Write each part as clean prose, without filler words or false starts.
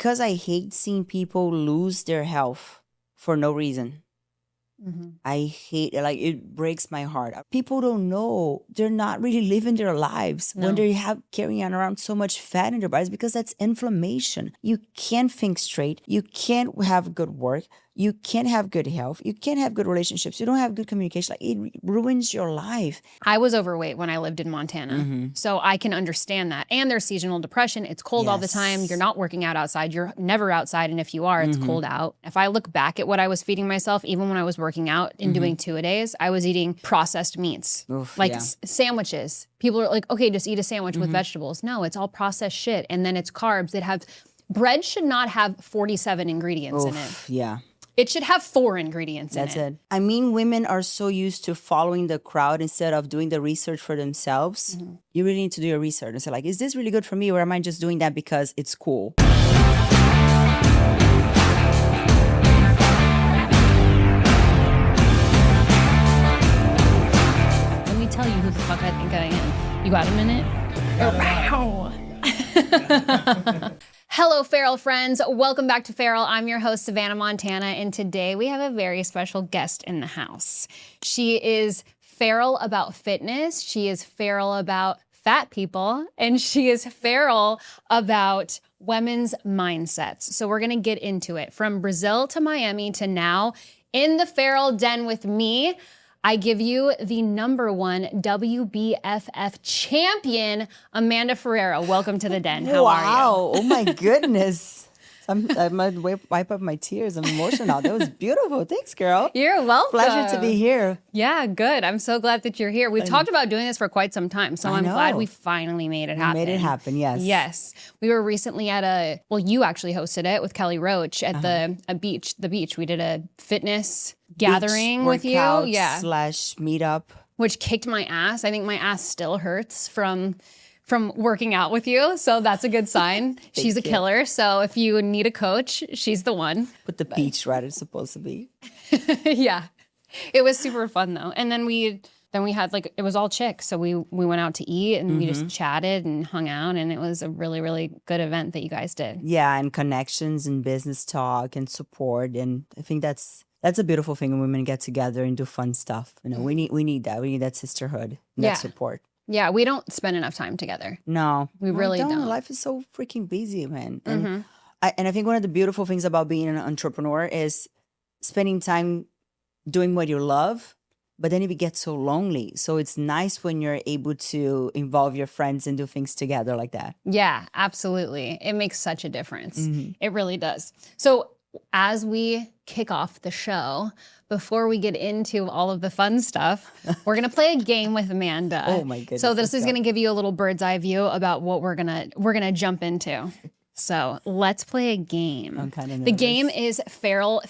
because I hate seeing people lose their health for no reason. I hate it. Like, it breaks my heart. People don't know they're not really living their lives when they have carrying around so much fat in their bodies, because that's inflammation. You can't think straight. You can't have good work. You can't have good health. You can't have good relationships. You don't have good communication. Like, it ruins your life. I was overweight when I lived in Montana. So I can understand that. And there's seasonal depression. It's cold all the time. You're not working out outside. You're never outside. And if you are, it's cold out. If I look back at what I was feeding myself, even when I was working out and doing 2-a-days, I was eating processed meats, sandwiches. People are like, okay, just eat a sandwich with vegetables. No, it's all processed shit. And then it's carbs that have, bread should not have 47 ingredients in it. Yeah. It should have 4 ingredients in it. That's it. I mean, women are so used to following the crowd instead of doing the research for themselves. You really need to do your research and say, like, is this really good for me, or am I just doing that because it's cool? Let me tell you who the fuck I think I am. You got a minute? Hello, Feral friends. Welcome back to Feral. I'm your host, Savana Montana, and today we have a very special guest in the house. She is feral about fitness, she is feral about fat people, and she is feral about women's mindsets. So we're gonna get into it. From Brazil to Miami to now, in the Feral Den with me, I give you the #1 WBFF champion, Amanda Ferreira. Welcome to the Den. How are you? Wow. Oh my goodness. I might wipe up my tears. I'm emotional. That was beautiful. Thanks, girl. You're welcome. Pleasure to be here. Yeah, good. I'm so glad that you're here. We've talked about doing this for quite some time, so I'm glad we finally made it happen. We made it happen, yes. Yes. We were recently at you actually hosted it with Kelly Roach at the beach. We did a fitness gathering with you. Yeah. / meetup. Which kicked my ass. I think my ass still hurts from working out with you. So that's a good sign. She's a killer. So if you need a coach, she's the one. But the beach, right? It's supposed to be. Yeah. It was super fun though. And then we had it was all chicks. So we went out to eat and we just chatted and hung out, and it was a really, really good event that you guys did. Yeah, and connections and business talk and support. And I think that's a beautiful thing when women get together and do fun stuff. You know, we need that. We need that sisterhood, and that support. Yeah, we don't spend enough time together. No. We really don't. Life is so freaking busy, man. And I think one of the beautiful things about being an entrepreneur is spending time doing what you love, but then it gets so lonely. So it's nice when you're able to involve your friends and do things together like that. Yeah, absolutely. It makes such a difference. It really does. So as we kick off the show, before we get into all of the fun stuff, we're going to play a game with Amanda. Oh my goodness. So this is going to give you a little bird's eye view about what we're going to jump into. So let's play a game. I'm kind of nervous. The game is Feral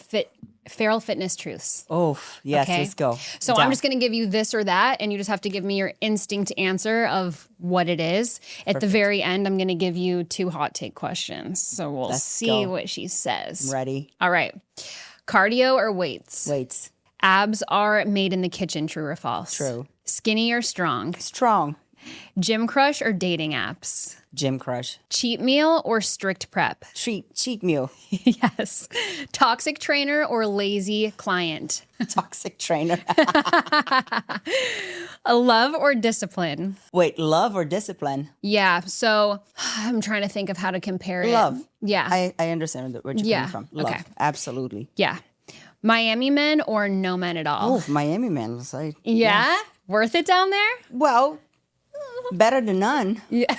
Fitness Truths. Oh, yes, okay? Let's go. So I'm just going to give you this or that, and you just have to give me your instinct answer of what it is. At the very end, I'm going to give you 2 hot take questions. So we'll see what she says. I'm ready. All right. Cardio or weights? Weights. Abs are made in the kitchen, true or false? True. Skinny or strong? Strong. Gym crush or dating apps? Gym crush. Cheat meal or strict prep? Cheat meal. Yes. Toxic trainer or lazy client? Toxic trainer. A love or discipline? Wait, love or discipline? Yeah. So I'm trying to think of how to compare it. Love. Yeah. I understand where you're coming from. Love. Okay. Absolutely. Yeah. Miami men or no men at all? Oh, Miami men. Yeah? Yes. Worth it down there? Well, better than none. Yeah.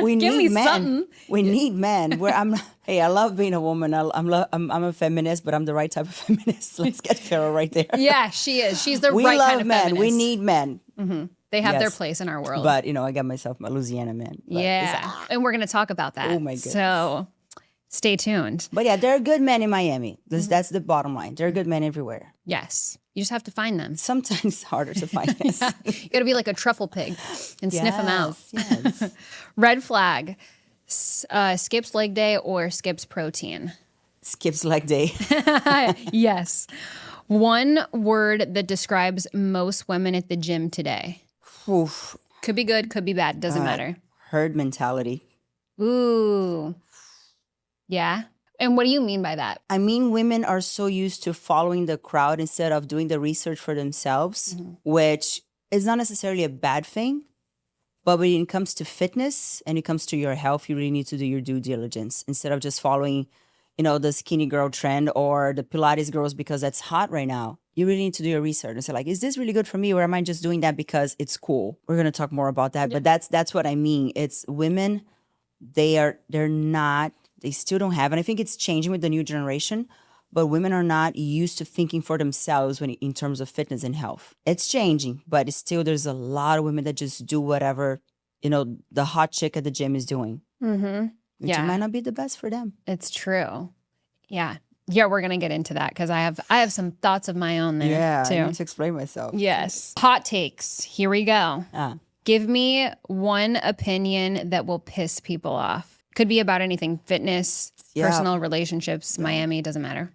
We Give need me men. something. We need men. Hey, I love being a woman. I'm a feminist, but I'm the right type of feminist. Let's get Feral right there. Yeah, she is. She's the we right love kind of men. feminist. We need men. They have their place in our world. But, I got myself my Louisiana men. But and we're going to talk about that. Oh, my goodness. So stay tuned. But yeah, there are good men in Miami. That's the bottom line. There are good men everywhere. Yes. You just have to find them. Sometimes it's harder to find. Yeah. You got to be like a truffle pig and sniff them out. Yes. Red flag. Skips leg day or skips protein? Skips leg day. Yes. One word that describes most women at the gym today. Oof. Could be good, could be bad. Doesn't matter. Herd mentality. Ooh. Yeah. And what do you mean by that? I mean, women are so used to following the crowd instead of doing the research for themselves, which is not necessarily a bad thing. But when it comes to fitness and it comes to your health, you really need to do your due diligence instead of just following, the skinny girl trend or the Pilates girls because that's hot right now. You really need to do your research and say, like, is this really good for me, or am I just doing that because it's cool? We're going to talk more about that. But that's what I mean. It's women, they're not, they still don't have, and I think it's changing with the new generation, but women are not used to thinking for themselves in terms of fitness and health. It's changing, but it's still, there's a lot of women that just do whatever, the hot chick at the gym is doing. Which might not be the best for them. It's true. Yeah. Yeah, we're going to get into that because I have some thoughts of my own there too. I need to explain myself. Yes. Hot takes. Here we go. Give me one opinion that will piss people off. Could be about anything. Fitness, personal relationships, Miami, doesn't matter.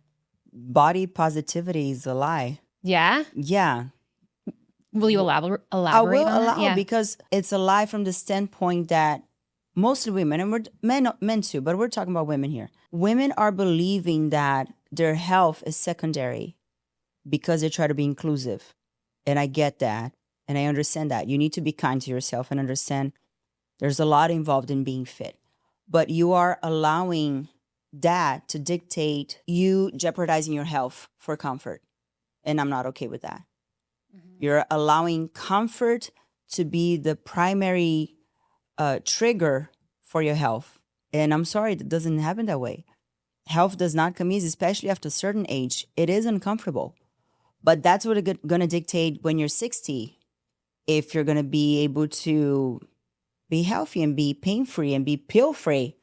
Body positivity is a lie. Yeah? Yeah. Will you elaborate I will on that? allow because it's a lie from the standpoint that mostly women, and we're men too, but we're talking about women here. Women are believing that their health is secondary because they try to be inclusive. And I get that. And I understand that. You need to be kind to yourself and understand there's a lot involved in being fit. But you are allowing that to dictate you jeopardizing your health for comfort. And I'm not okay with that. You're allowing comfort to be the primary trigger for your health. And I'm sorry, it doesn't happen that way. Health does not come easy, especially after a certain age. It is uncomfortable. But that's what it's going to dictate when you're 60, if you're going to be able to be healthy and be pain-free and be pill-free,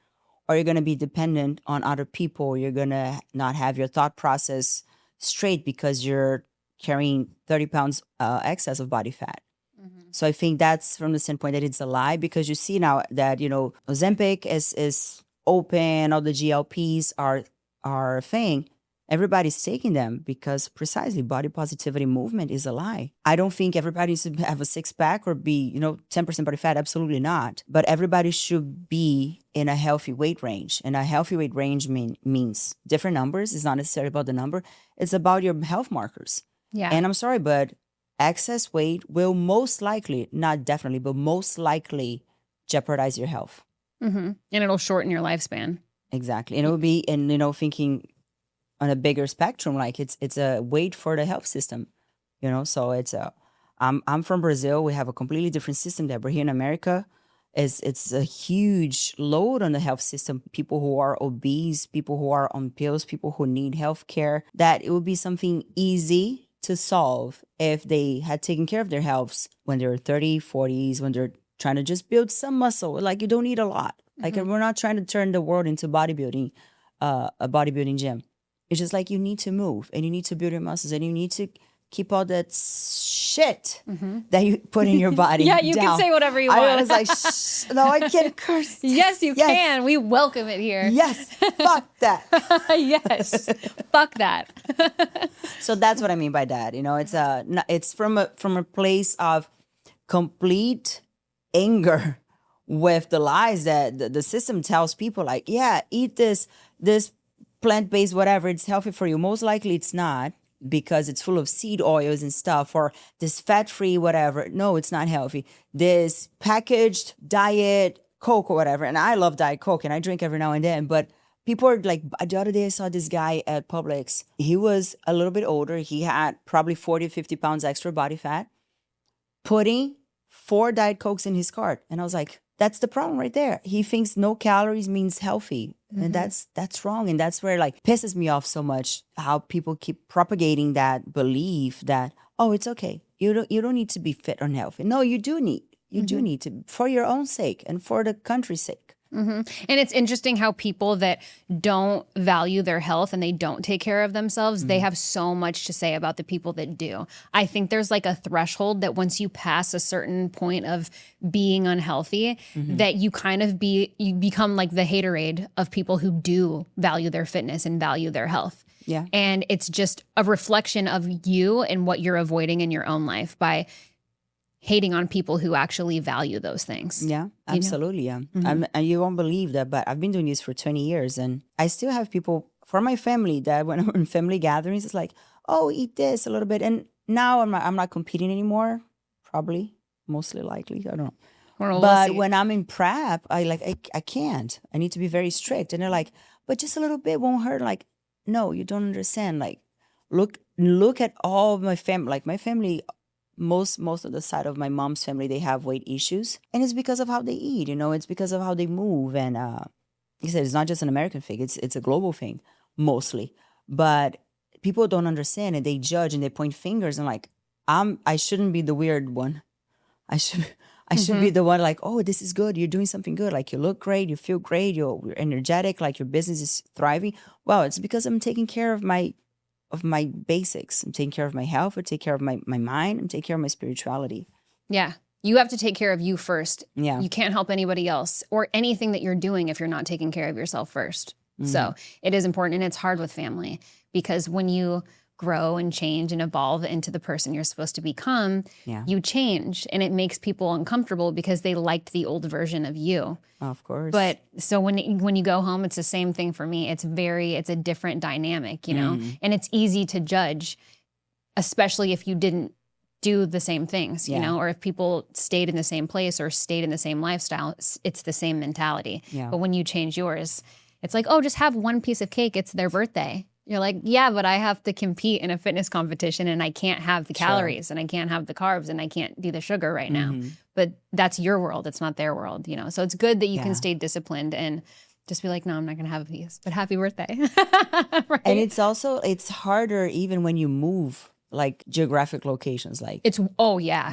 or you're going to be dependent on other people. You're going to not have your thought process straight because you're carrying 30 pounds excess of body fat. So I think that's from the standpoint that it's a lie, because you see now that, Ozempic is open, all the GLPs are a thing. Everybody's taking them because precisely body positivity movement is a lie. I don't think everybody needs to have a six-pack or be, 10% body fat. Absolutely not. But everybody should be in a healthy weight range. And a healthy weight range means different numbers. It's not necessarily about the number. It's about your health markers. Yeah. And I'm sorry, but excess weight will most likely, not definitely, but most likely jeopardize your health. And it'll shorten your lifespan. Exactly. And it will be, thinking on a bigger spectrum, like it's a weight for the health system, so I'm from Brazil. We have a completely different system there, but here in America, it's a huge load on the health system. People who are obese, people who are on pills, people who need health care, that it would be something easy to solve if they had taken care of their healths when they're 30, 40s, when they're trying to just build some muscle. Like, you don't need a lot. Like, we're not trying to turn the world into bodybuilding, a bodybuilding gym. It's just like you need to move and you need to build your muscles and you need to keep all that shit that you put in your body Yeah, you down. can say whatever you want. I was like, no, I can't curse. Yes, you can. We welcome it here. Yes, fuck that. Yes, fuck that. So that's what I mean by that. It's from a place of complete anger with the lies that the system tells people, like, yeah, eat this plant-based whatever, it's healthy for you. Most likely it's not, because it's full of seed oils and stuff, or this fat-free whatever. No, it's not healthy. This packaged diet Coke or whatever, and I love Diet Coke and I drink every now and then, but people are like, the other day I saw this guy at Publix. He was a little bit older. He had probably 40, 50 pounds extra body fat, putting 4 Diet Cokes in his cart. And I was like, that's the problem right there. He thinks no calories means healthy. And that's wrong. And that's where, like, pisses me off so much, how people keep propagating that belief that, oh, it's okay. You don't need to be fit or healthy. No, you do need. You do need to, for your own sake and for the country's sake. And it's interesting how people that don't value their health and they don't take care of themselves, they have so much to say about the people that do. I think there's like a threshold that once you pass a certain point of being unhealthy, that you kind of you become like the haterade of people who do value their fitness and value their health. Yeah. And it's just a reflection of you and what you're avoiding in your own life by hating on people who actually value those things. Yeah, absolutely. Yeah. And you won't believe that, but I've been doing this for 20 years and I still have people from my family that when I'm in family gatherings, it's like, oh, eat this a little bit. And now I'm not competing anymore, probably, mostly likely. I don't know. But when I'm in prep, I can't. I need to be very strict. And they're like, but just a little bit won't hurt. Like, no, you don't understand. Like, look at all of my family. Like my family, most of the side of my mom's family, they have weight issues. And it's because of how they eat, it's because of how they move. And he said it's not just an American thing, it's a global thing, mostly. But people don't understand and they judge and they point fingers and like, I shouldn't be the weird one. I should be the one like, oh, this is good. You're doing something good. Like you look great. You feel great. You're energetic. Like your business is thriving. Well, it's because I'm taking care of my basics. I'm taking care of my health. I take care of my mind. I'm taking care of my spirituality. Yeah. You have to take care of you first. Yeah. You can't help anybody else or anything that you're doing if you're not taking care of yourself first. So it is important. And it's hard with family because when you grow and change and evolve into the person you're supposed to become, you change. And it makes people uncomfortable because they liked the old version of you. Of course. But so when you go home, it's the same thing for me. It's a different dynamic, and it's easy to judge, especially if you didn't do the same things, or if people stayed in the same place or stayed in the same lifestyle, it's the same mentality. Yeah. But when you change yours, it's like, oh, just have one piece of cake. It's their birthday. You're like, yeah, but I have to compete in a fitness competition and I can't have the calories and I can't have the carbs and I can't do the sugar right now. But that's your world. It's not their world, So it's good that you can stay disciplined and just be like, no, I'm not going to have a piece, but happy birthday. Right? And it's harder even when you move like geographic locations, like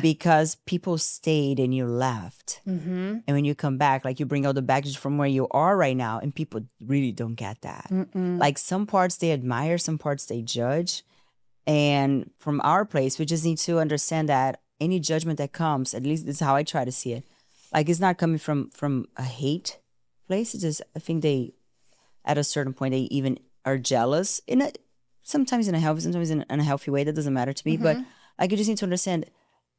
because people stayed and you left, and when you come back, like you bring out the baggage from where you are right now, and people really don't get that. Like some parts they admire, some parts they judge, and from our place, we just need to understand that any judgment that comes, at least this is how I try to see it, like it's not coming from a hate place. It's just I think they, at a certain point, they even are jealous in it. Sometimes in a healthy, sometimes in a healthy way. That doesn't matter to me. But like you just need to understand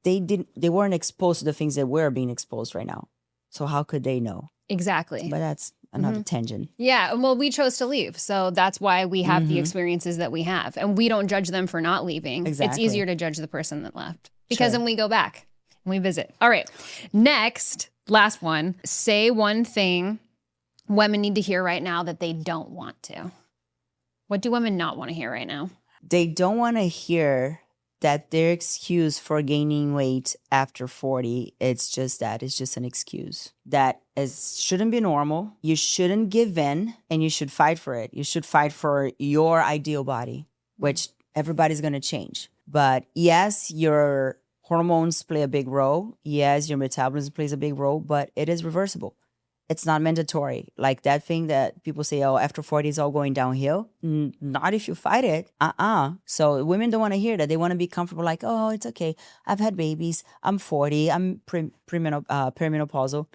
they weren't exposed to the things that we're being exposed right now. So how could they know? Exactly. But that's another tangent. Yeah. Well, we chose to leave. So that's why we have the experiences that we have. And we don't judge them for not leaving. Exactly. It's easier to judge the person that left. Because then we go back and we visit. All right. Next, last one. Say one thing women need to hear right now that they don't want to. What do women not want to hear right now? They don't want to hear that their excuse for gaining weight after 40, it's just an excuse. That shouldn't be normal. You shouldn't give in and you should fight for it. You should fight for your ideal body, which everybody's going to change. But yes, your hormones play a big role. Yes, your metabolism plays a big role, but it is reversible. It's not mandatory. Like that thing that people say, oh, after 40 it's all going downhill. Not if you fight it. So women don't want to hear that. They want to be comfortable like, oh, it's okay. I've had babies. I'm 40. I'm perimenopausal.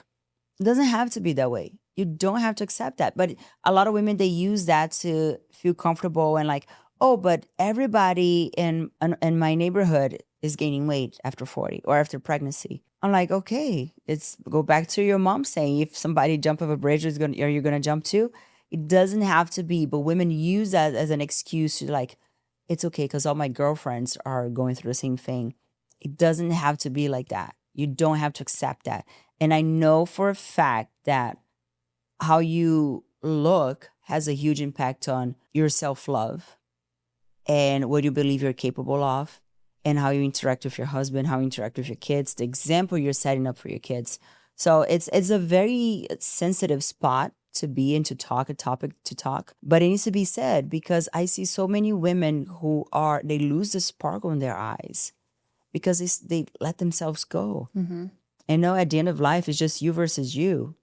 It doesn't have to be that way. You don't have to accept that. But a lot of women, they use that to feel comfortable and like, oh, but everybody in my neighborhood is gaining weight after 40 or after pregnancy. I'm like, okay, it's go back to your mom saying if somebody jump off a bridge, are you gonna jump too? It doesn't have to be, but women use that as an excuse to like, it's okay because all my girlfriends are going through the same thing. It doesn't have to be like that. You don't have to accept that. And I know for a fact that how you look has a huge impact on your self-love and what you believe you're capable of. And how you interact with your husband, how you interact with your kids, the example you're setting up for your kids. So it's a very sensitive spot to be in, to talk, a topic to talk. But it needs to be said because I see so many women who they lose the sparkle in their eyes because they let themselves go. And at the end of life, it's just you versus you.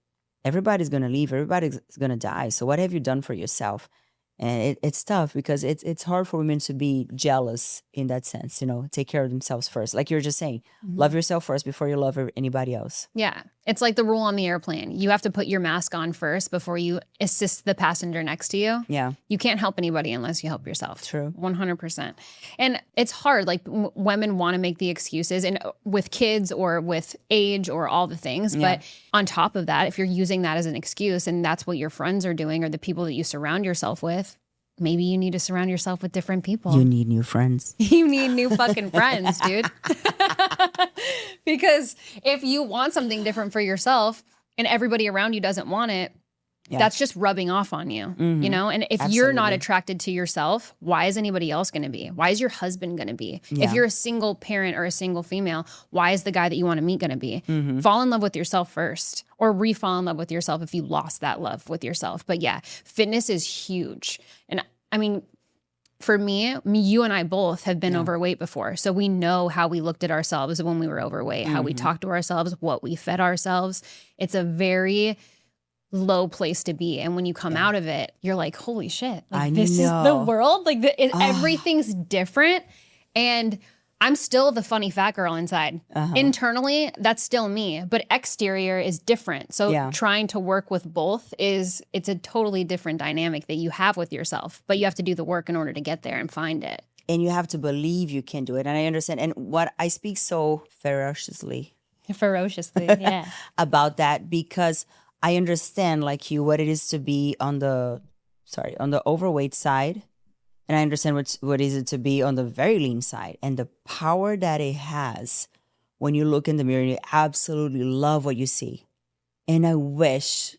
Everybody's going to leave. Everybody's going to die. So what have you done for yourself? And it's tough because it's hard for women to be jealous in that sense, take care of themselves first. Like you're just saying, love yourself first before you love anybody else. Yeah. It's like the rule on the airplane. You have to put your mask on first before you assist the passenger next to you. Yeah. You can't help anybody unless you help yourself. True. 100%. And it's hard. Like women want to make the excuses and with kids or with age or all the things. Yeah. But on top of that, if you're using that as an excuse and that's what your friends are doing or the people that you surround yourself with, maybe you need to surround yourself with different people. You need new friends. You need new fucking friends, dude. Because if you want something different for yourself and everybody around you doesn't want it, that's just rubbing off on you, you know? And if you're not attracted to yourself, why is anybody else going to be? Why is your husband going to be? Yeah. If you're a single parent or a single female, why is the guy that you want to meet going to be? Fall in love with yourself first, or re-fall in love with yourself if you lost that love with yourself. But yeah, fitness is huge. And I mean, for me, you and I both have been overweight before. So we know how we looked at ourselves when we were overweight, how we talked to ourselves, what we fed ourselves. It's a very low place to be. And when you come out of it, you're like, holy shit, like, this is the world. Like everything's different. And I'm still the funny fat girl inside. Internally, that's still me, but exterior is different. So trying to work with both it's a totally different dynamic that you have with yourself, but you have to do the work in order to get there and find it. And you have to believe you can do it. And I understand. And what I speak so ferociously yeah, about that, because I understand, like you, what it is to be on the overweight side. And I understand what is it to be on the very lean side, and the power that it has when you look in the mirror and you absolutely love what you see. And I wish,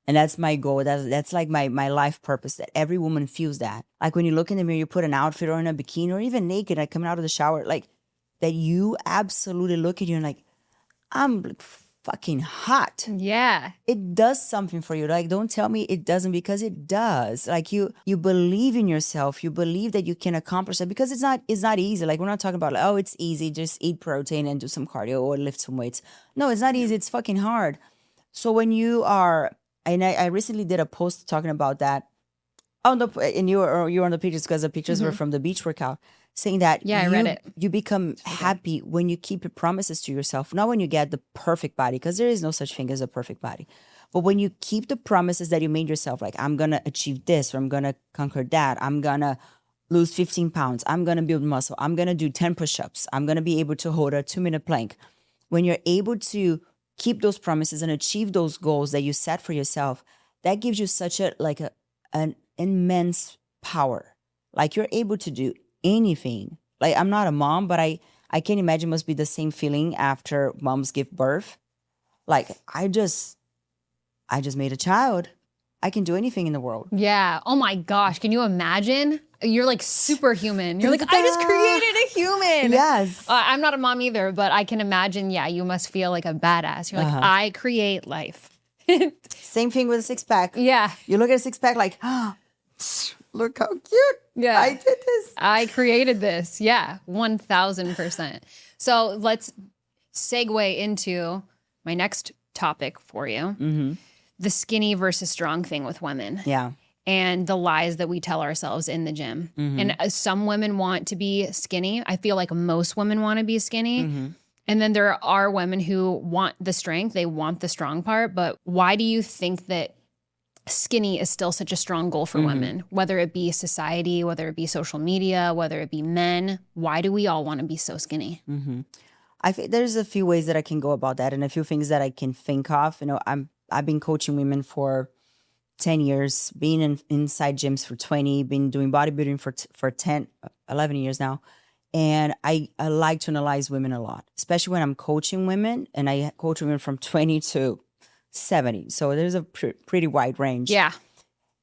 and that's my goal, that's like my life purpose, that every woman feels that. Like when you look in the mirror, you put an outfit or in a bikini or even naked, like coming out of the shower, like that you absolutely look at you and like, I'm fucking hot. Yeah. It does something for you. Like, don't tell me it doesn't, because it does. Like you believe in yourself. You believe that you can accomplish it, because it's not easy. Like, we're not talking about like, oh, it's easy, just eat protein and do some cardio or lift some weights. No, it's not easy. It's fucking hard. So when you are, and I recently did a post talking about that and you were on the pictures, because the pictures were from the beach workout, saying that I read it. You become happy when you keep your promises to yourself, not when you get the perfect body, because there is no such thing as a perfect body. But when you keep the promises that you made yourself, like, I'm going to achieve this, or I'm going to conquer that, I'm going to lose 15 pounds, I'm going to build muscle, I'm going to do 10 push-ups, I'm going to be able to hold a 2-minute plank. When you're able to keep those promises and achieve those goals that you set for yourself, that gives you such an immense power. Like, you're able to do anything. Like, I'm not a mom, but I can imagine must be the same feeling after moms give birth. Like, I just made a child. I can do anything in the world. Yeah. Oh my gosh. Can you imagine? You're like superhuman. You're like, I just created a human. Yes. I'm not a mom either, but I can imagine, you must feel like a badass. You're like, I create life. Same thing with a six-pack. Yeah. You look at a six-pack like, look how cute. Yeah. I did this. I created this. Yeah. 1000%. So let's segue into my next topic for you. Mm-hmm. The skinny versus strong thing with women. Yeah. And the lies that we tell ourselves in the gym. Mm-hmm. And some women want to be skinny. I feel like most women want to be skinny. Mm-hmm. And then there are women who want the strength. They want the strong part. But why do you think that skinny is still such a strong goal for women? Whether it be society, whether it be social media, whether it be men. Why do we all want to be so skinny? Mm-hmm. I think there's a few ways that I can go about that, and a few things that I can think of. You know, I've been coaching women for 10 years, being inside gyms for 20, been doing bodybuilding for 11 years now. And I like to analyze women a lot, especially when I'm coaching women, and I coach women from 20 to 70. So there's a pretty wide range. Yeah.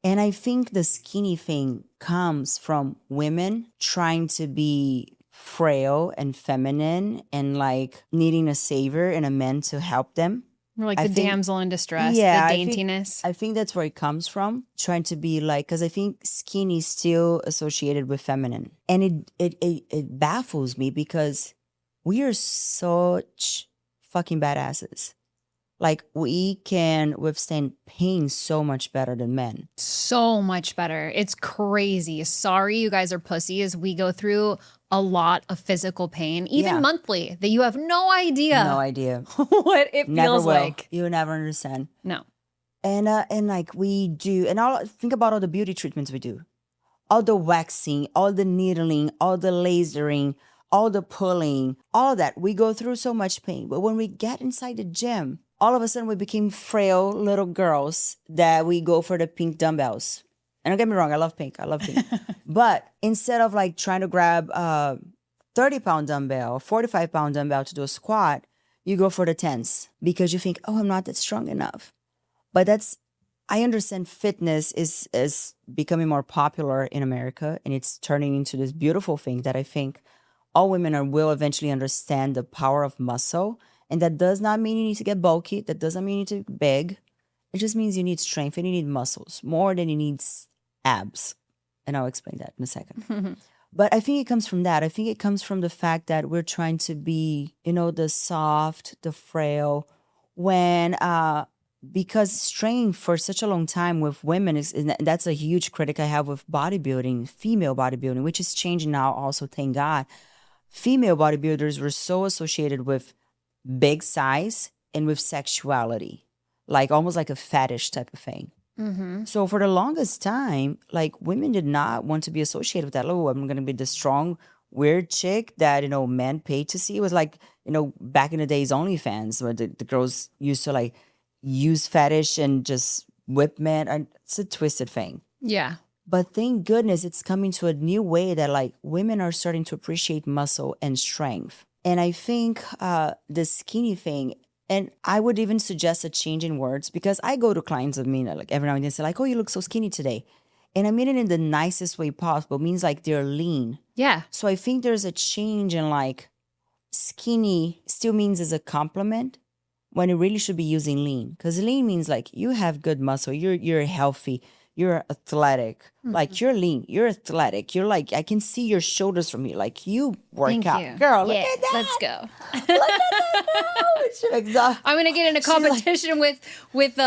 And I think the skinny thing comes from women trying to be frail and feminine and like needing a savior and a man to help them. Or like the damsel in distress, the daintiness. I think that's where it comes from, trying to be like, because I think skinny is still associated with feminine. And it baffles me, because we are such fucking badasses. Like, we can withstand pain so much better than men. So much better. It's crazy. Sorry, you guys are pussies. We go through a lot of physical pain, even monthly, that you have no idea. No idea. What it feels like. You'll never understand. No. And like we do, and think about all the beauty treatments we do. All the waxing, all the needling, all the lasering, all the pulling, all that. We go through so much pain. But when we get inside the gym, all of a sudden we became frail little girls that we go for the pink dumbbells. And don't get me wrong, I love pink. But instead of like trying to grab a 30-pound dumbbell, 45-pound dumbbell to do a squat, you go for the 10s because you think, oh, I'm not that strong enough. But I understand fitness is becoming more popular in America, and it's turning into this beautiful thing that I think all women will eventually understand the power of muscle. And that does not mean you need to get bulky. That doesn't mean you need to be big. It just means you need strength and you need muscles more than you need abs. And I'll explain that in a second. But I think it comes from that. I think it comes from the fact that we're trying to be, the soft, the frail, because strength for such a long time with women and that's a huge critic I have with bodybuilding, female bodybuilding, which is changing now also, thank God. Female bodybuilders were so associated with big size and with sexuality, like almost like a fetish type of thing. Mm-hmm. So for the longest time, like women did not want to be associated with that. Oh, I'm going to be the strong, weird chick that, men paid to see. It was like, back in the days, OnlyFans, where the girls used to like use fetish and just whip men. It's a twisted thing. Yeah. But thank goodness it's coming to a new way that like women are starting to appreciate muscle and strength. And I think the skinny thing, and I would even suggest a change in words because I go to clients of mine like every now and then say like, oh, you look so skinny today. And I mean it in the nicest way possible. It means like they're lean. Yeah. So I think there's a change in like skinny still means as a compliment when it really should be using lean. Because lean means like you have good muscle, you're healthy. You're athletic. Mm-hmm. Like, you're lean. You're athletic. You're like, I can see your shoulders from here. Like, you work Thank out. You. Girl, yeah, look at that. Let's go. Look at that. I'm going to get in a competition with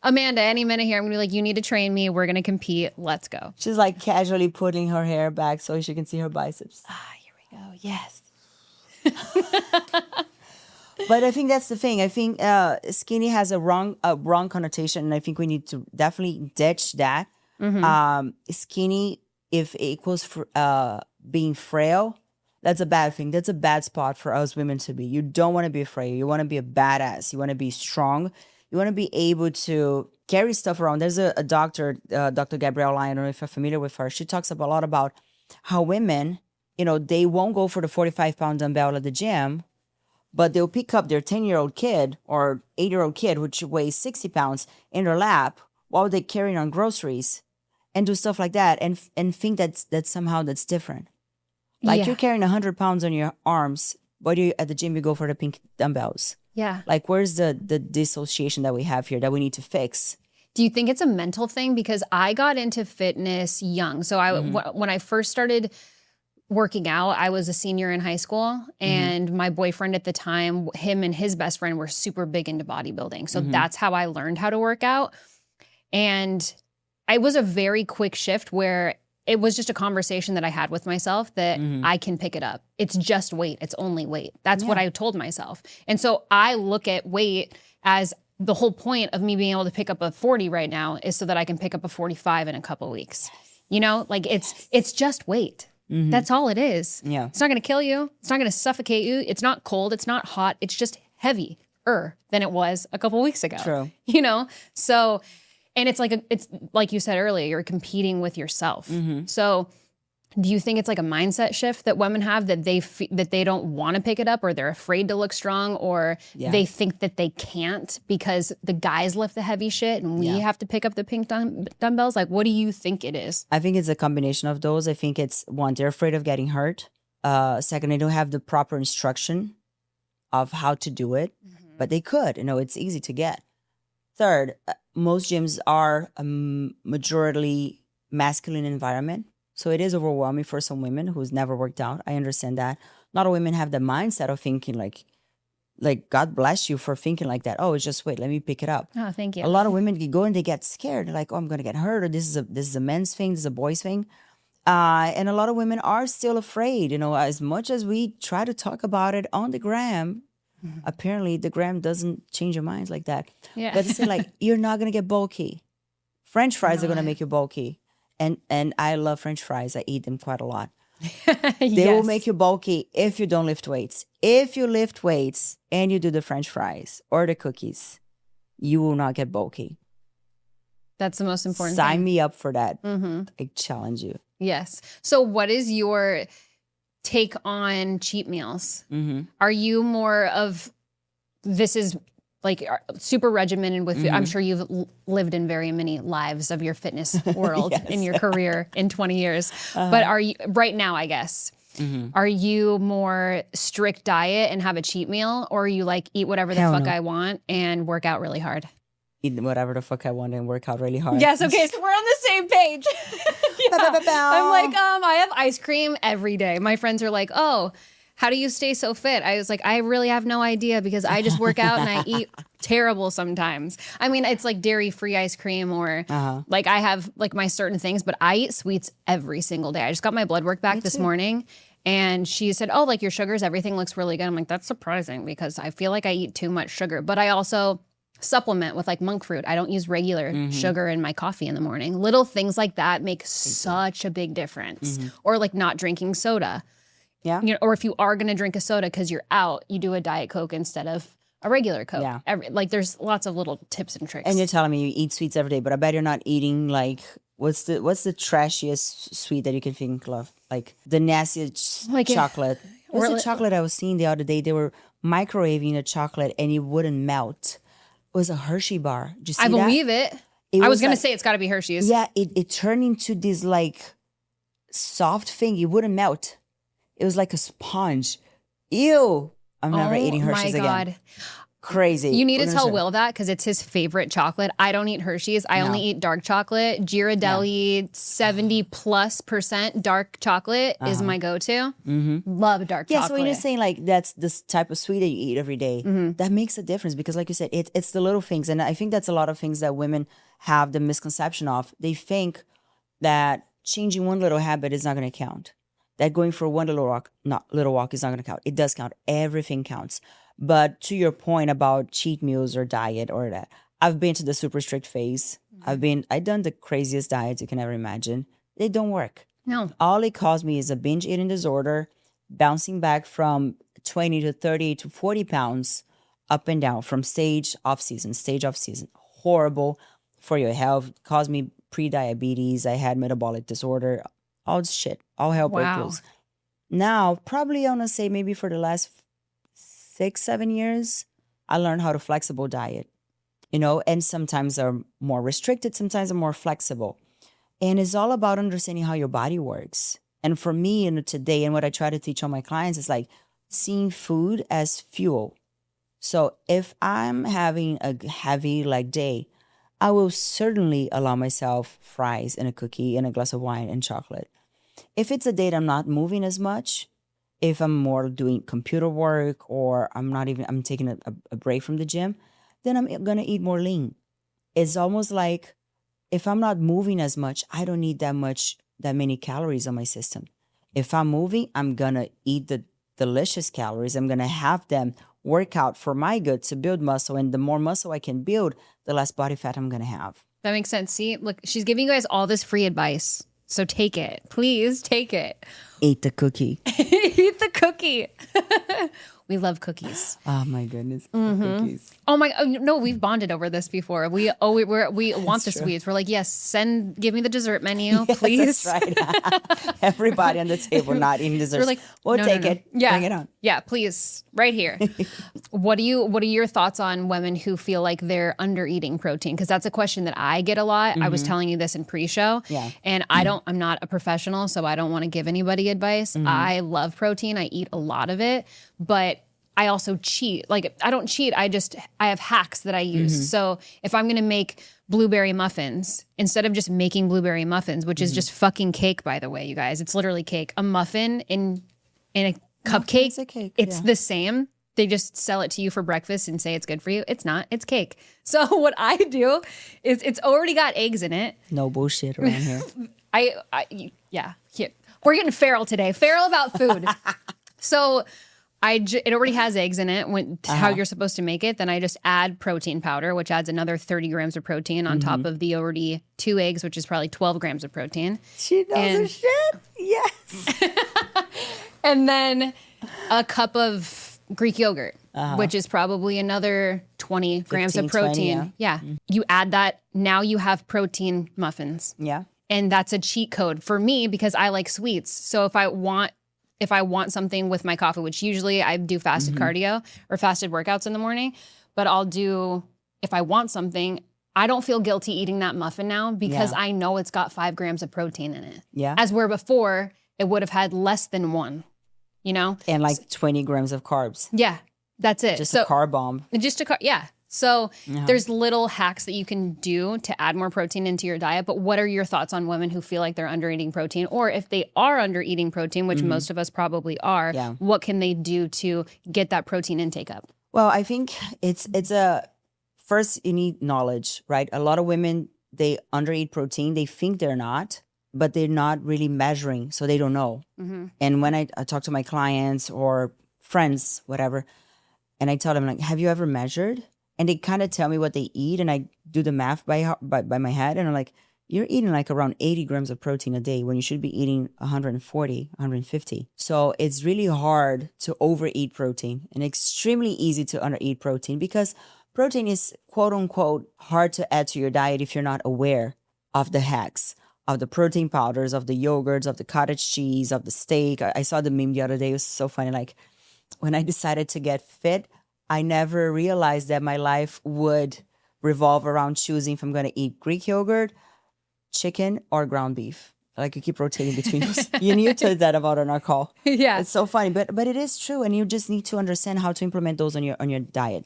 Amanda any minute here. I'm going to be like, you need to train me. We're going to compete. Let's go. She's like casually putting her hair back so she can see her biceps. Here we go. Yes. But I think that's the thing. I think skinny has a wrong connotation, and I think we need to definitely ditch that. Mm-hmm. Skinny, if it equals for being frail, that's a bad thing. That's a bad spot for us women to be. You don't want to be frail. You want to be a badass. You want to be strong. You want to be able to carry stuff around. There's a doctor, Dr. Gabrielle Lyon, I don't know if you're familiar with her. She talks a lot about how women, they won't go for the 45-pound dumbbell at the gym, but they'll pick up their 10-year-old kid or 8-year-old kid, which weighs 60 pounds, in their lap while they're carrying on groceries and do stuff like that and think that's somehow that's different. Like you're carrying 100 pounds on your arms, but at the gym you go for the pink dumbbells. Yeah. Like where's the dissociation that we have here that we need to fix? Do you think it's a mental thing? Because I got into fitness young. So when I first started working out, I was a senior in high school, and my boyfriend at the time, him and his best friend were super big into bodybuilding. So that's how I learned how to work out. And it was a very quick shift where it was just a conversation that I had with myself that I can pick it up. It's just weight. It's only weight. That's what I told myself. And so I look at weight as the whole point of me being able to pick up a 40 right now is so that I can pick up a 45 in a couple of weeks. Like it's just weight. That's all it is. Yeah. It's not going to kill you. It's not going to suffocate you. It's not cold. It's not hot. It's just heavier than it was a couple weeks ago. True. So, and it's like you said earlier, you're competing with yourself. So do you think it's like a mindset shift that women have that they don't want to pick it up, or they're afraid to look strong, or they think that they can't because the guys lift the heavy shit and we have to pick up the pink dumbbells? Like, what do you think it is? I think it's a combination of those. I think it's one, they're afraid of getting hurt. Second, they don't have the proper instruction of how to do it, but they could. It's easy to get. Third, most gyms are a majority masculine environment. So it is overwhelming for some women who's never worked out. I understand that. A lot of women have the mindset of thinking like God bless you for thinking like that. Oh, it's just weight. Let me pick it up. Oh, thank you. A lot of women go and they get scared. They're like, oh, I'm going to get hurt. Or this is a men's thing. This is a boy's thing. And a lot of women are still afraid, as much as we try to talk about it on the gram, apparently the gram doesn't change your minds like that. Yeah. But they say like, you're not going to get bulky. French fries are going to make you bulky. And I love French fries. I eat them quite a lot. They will make you bulky if you don't lift weights. If you lift weights and you do the French fries or the cookies, you will not get bulky. That's the most important thing. Sign me up for that. I challenge you. Yes. So what is your take on cheat meals? Are you more of, this is like super regimented with food? I'm sure you've lived in very many lives of your fitness world in your career in 20 years. But are you, right now, I guess, are you more strict diet and have a cheat meal? Or are you like, eat whatever the fuck I want and work out really hard? Eat whatever the fuck I want and work out really hard. Yes, okay, so we're on the same page. I'm like, I have ice cream every day. My friends are like, oh, how do you stay so fit? I was like, I really have no idea because I just work out and I eat terrible sometimes. I mean, it's like dairy-free ice cream or like I have like my certain things, but I eat sweets every single day. I just got my blood work back this morning and she said, oh, like your sugars, everything looks really good. I'm like, that's surprising because I feel like I eat too much sugar, but I also supplement with like monk fruit. I don't use regular sugar in my coffee in the morning. Little things like that make such a big difference. Or like not drinking soda. Yeah. Or if you are going to drink a soda because you're out, you do a Diet Coke instead of a regular Coke. Yeah. Like there's lots of little tips and tricks. And you're telling me you eat sweets every day, but I bet you're not eating like, what's the trashiest sweet that you can think of? Like the nastiest chocolate. What's the chocolate I was seeing the other day? They were microwaving the chocolate and it wouldn't melt. It was a Hershey bar. Did you see I that? believe it. I was going to say it's got to be Hershey's. Yeah, it turned into this like soft thing. It wouldn't melt. It was like a sponge. Ew. I'm never eating Hershey's again. Oh my God. Crazy. You need to tell Will that because it's his favorite chocolate. I don't eat Hershey's. I only eat dark chocolate. Ghirardelli 70+% dark chocolate is my go-to. Love dark chocolate. So when you're saying like that's this type of sweet that you eat every day, that makes a difference because like you said, it's the little things. And I think that's a lot of things that women have the misconception of. They think that changing one little habit is not going to count. That going for one little walk is not going to count. It does count. Everything counts. But to your point about cheat meals or diet or that, I've been to the super strict phase. I've done the craziest diets you can ever imagine. They don't work. No. All it caused me is a binge eating disorder, bouncing back from 20 to 30 to 40 pounds up and down from stage off season. Horrible for your health. Caused me pre-diabetes. I had metabolic disorder. All shit. All hell broke loose. Now, probably I want to say maybe for the last 6-7 years, I learned how to flexible diet, and sometimes are more restricted, sometimes are more flexible. And it's all about understanding how your body works. And for me, today, and what I try to teach all my clients is like seeing food as fuel. So if I'm having a heavy day, I will certainly allow myself fries and a cookie and a glass of wine and chocolate. If it's a day that I'm not moving as much, if I'm more doing computer work or I'm taking a break from the gym, then I'm going to eat more lean. It's almost like if I'm not moving as much, I don't need that many calories on my system. If I'm moving, I'm going to eat the delicious calories. I'm going to have them work out for my good to build muscle. And the more muscle I can build, the less body fat I'm going to have. That makes sense. See, look, she's giving you guys all this free advice. So take it. Please take it. Eat the cookie. Eat the cookie. We love cookies. Oh my goodness. Cookies. Oh my, no, we've bonded over this before. We want the sweets. We're like, yes, give me the dessert menu, please. That's right. Everybody on the table not eating desserts. We're like, we'll take it. Yeah. Bring it on. Yeah, please. Right here. What are your thoughts on women who feel like they're under eating protein? Because that's a question that I get a lot. I was telling you this in pre-show. Yeah. And I'm not a professional, so I don't want to give anybody advice. I love protein. I eat a lot of it, but I also cheat. Like, I don't cheat. I have hacks that I use. So if I'm going to make blueberry muffins, instead of just making blueberry muffins, which is just fucking cake, by the way, you guys, it's literally cake. A muffin in a cupcake, it's a cake. It's the same. They just sell it to you for breakfast and say it's good for you. It's not. It's cake. So what I do is it's already got eggs in it. No bullshit around here. Yeah. We're getting feral today. Feral about food. So it already has eggs in it, how you're supposed to make it. Then I just add protein powder, which adds another 30 grams of protein on top of the already 2 eggs, which is probably 12 grams of protein. She knows her shit. Yes. And then a cup of Greek yogurt, which is probably another 20 grams of protein. 20, yeah. You add that. Now you have protein muffins. Yeah. And that's a cheat code for me because I like sweets. So if I want something with my coffee, which usually I do fasted cardio or fasted workouts in the morning, but if I want something, I don't feel guilty eating that muffin now because I know it's got 5 grams of protein in it. Yeah. As where before, it would have had less than 1, And like 20 grams of carbs. Yeah, that's it. Just a carb bomb. Yeah. So there's little hacks that you can do to add more protein into your diet. But what are your thoughts on women who feel like they're under eating protein? Or if they are under eating protein, which most of us probably are, what can they do to get that protein intake up? Well, I think first you need knowledge, right? A lot of women, they undereat protein. They think they're not, but they're not really measuring. So they don't know. And when I talk to my clients or friends, whatever, and I tell them like, have you ever measured? And they kind of tell me what they eat, and I do the math by my head, and I'm like, you're eating like around 80 grams of protein a day when you should be eating 140, 150. So it's really hard to overeat protein and extremely easy to undereat protein because protein is quote unquote hard to add to your diet if you're not aware of the hacks, of the protein powders, of the yogurts, of the cottage cheese, of the steak. I saw the meme the other day. It was so funny. Like when I decided to get fit, I never realized that my life would revolve around choosing if I'm going to eat Greek yogurt, chicken, or ground beef. Like you keep rotating between those. You told that about on our call. Yeah. It's so funny, but it is true. And you just need to understand how to implement those on your diet.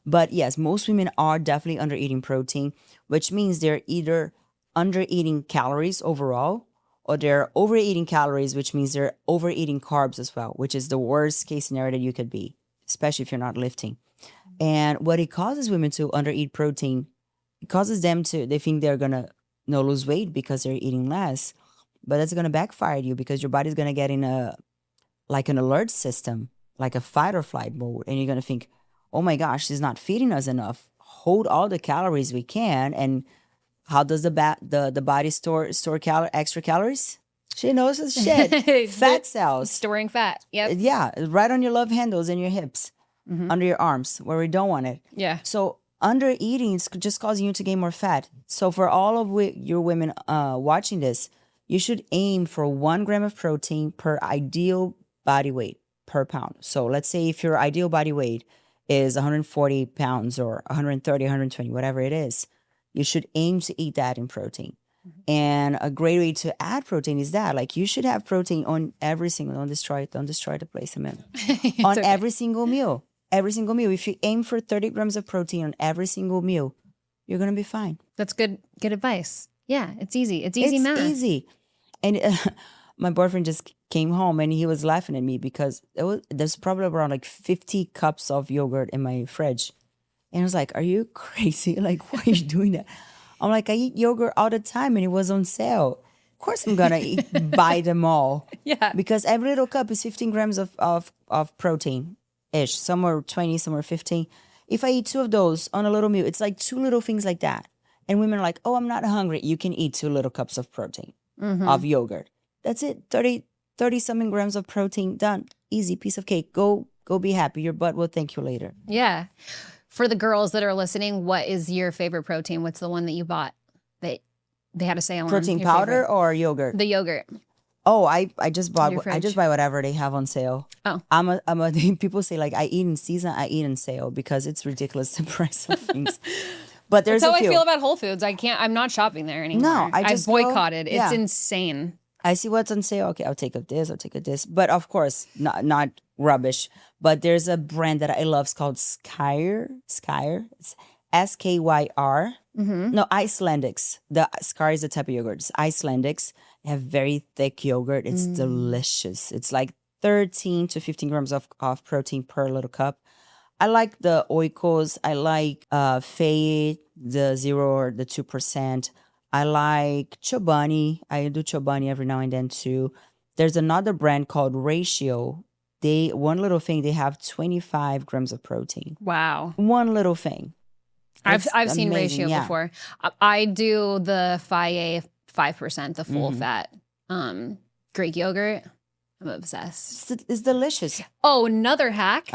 But yes, most women are definitely under eating protein, which means they're either under eating calories overall, or they're overeating calories, which means they're overeating carbs as well, which is the worst case scenario that you could be, especially if you're not lifting. And what it causes women to undereat protein, it causes them they think they're going to lose weight because they're eating less. But that's going to backfire you because your body's going to get in an alert system, like a fight or flight mode. And you're going to think, oh my gosh, she's not feeding us enough. Hold all the calories we can. And how does the body store extra calories? She knows his shit. Fat cells. Storing fat. Yep. Yeah, right on your love handles and your hips, under your arms, where we don't want it. Yeah. So under eating is just causing you to gain more fat. So for all of your women watching this, you should aim for 1 gram of protein per ideal body weight per pound. So let's say if your ideal body weight is 140 pounds or 130, 120, whatever it is, you should aim to eat that in protein. And a great way to add protein is that, like, you should have protein on every single, don't destroy the placement, on okay. every single meal. If you aim for 30 grams of protein on every single meal, you're going to be fine. That's good advice. Yeah, it's easy. It's easy math. It's easy. And my boyfriend just came home and he was laughing at me because there's probably around like 50 cups of yogurt in my fridge. And I was like, are you crazy? Like, why are you doing that? I'm like, I eat yogurt all the time and it was on sale. Of course I'm going to buy them all. Yeah. Because every little cup is 15 grams of protein-ish. Some are 20, some are 15. If I eat 2 of those on a little meal, it's like 2 little things like that. And women are like, oh, I'm not hungry. You can eat 2 little cups of protein, of yogurt. That's it. 30-something grams of protein, done. Easy, piece of cake. Go be happy. Your butt will thank you later. Yeah. For the girls that are listening, what is your favorite protein? What's the one that you bought that they had a sale on? Protein powder favorite? Or yogurt? The yogurt. Oh, I just buy whatever they have on sale. Oh. People say like I eat in season, I eat in sale because it's ridiculous the price of things. But there's That's how I feel about Whole Foods. I'm not shopping there anymore. No, I've boycotted. It's insane. I see what's on sale. Okay, I'll take of this. But of course, not rubbish. But there's a brand that I love. It's called Skyr. It's SKYR. No, Icelandics. The Skyr is the type of yogurt. It's Icelandics. They have very thick yogurt. It's delicious. It's like 13 to 15 grams of protein per little cup. I like the Oikos. I like Fayette, the 0 or the 2%. I like Chobani. I do Chobani every now and then too. There's another brand called Ratio. One little thing, they have 25 grams of protein. Wow. One little thing. I've seen Ratio before. I do the Faye 5%, the full fat Greek yogurt. I'm obsessed. It's delicious. Oh, another hack.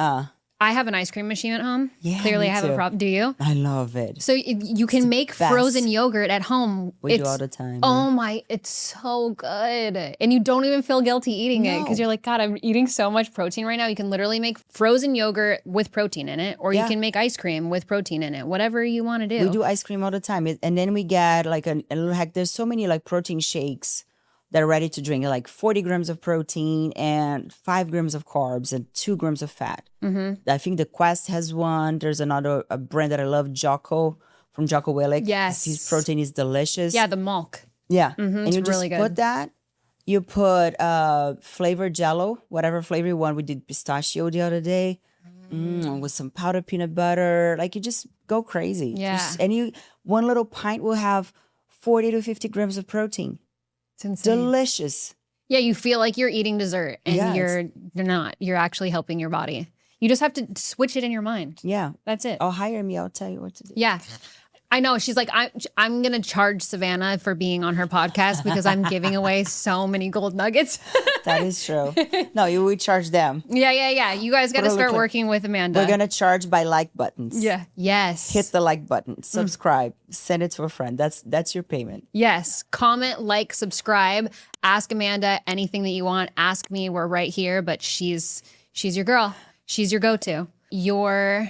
I have an ice cream machine at home. Yeah, Clearly, me I have too. a problem. Do you? I love it. So you can make frozen yogurt at home. We do all the time. Oh my, it's so good. And you don't even feel guilty eating it because you're like, God, I'm eating so much protein right now. You can literally make frozen yogurt with protein in it, or you can make ice cream with protein in it, whatever you want to do. We do ice cream all the time. And then we get like a little hack. There's so many like protein shakes that are ready to drink, like 40 grams of protein and 5 grams of carbs and 2 grams of fat. I think the Quest has one. There's another a brand that I love, Jocko, from Jocko Willink. Yes. His protein is delicious. Yeah, the milk. Yeah. And it's you just really good. put that. You put flavored Jello, whatever flavor you want. We did pistachio the other day with some powdered peanut butter. Like you just go crazy. Yeah. One little pint will have 40 to 50 grams of protein. It's insane. Delicious. Yeah, you feel like you're eating dessert and you're not. You're actually helping your body. You just have to switch it in your mind. Yeah. That's it. Oh, hire me. I'll tell you what to do. Yeah. I know. She's like, I'm going to charge Savannah for being on her podcast because I'm giving away so many gold nuggets. That is true. No, we charge them. Yeah. You guys got to start working with Amanda. We're going to charge by like buttons. Yeah. Yes. Hit the like button. Subscribe. Send it to a friend. That's your payment. Yes. Comment, like, subscribe. Ask Amanda anything that you want. Ask me. We're right here. But she's your girl. She's your go-to. Your,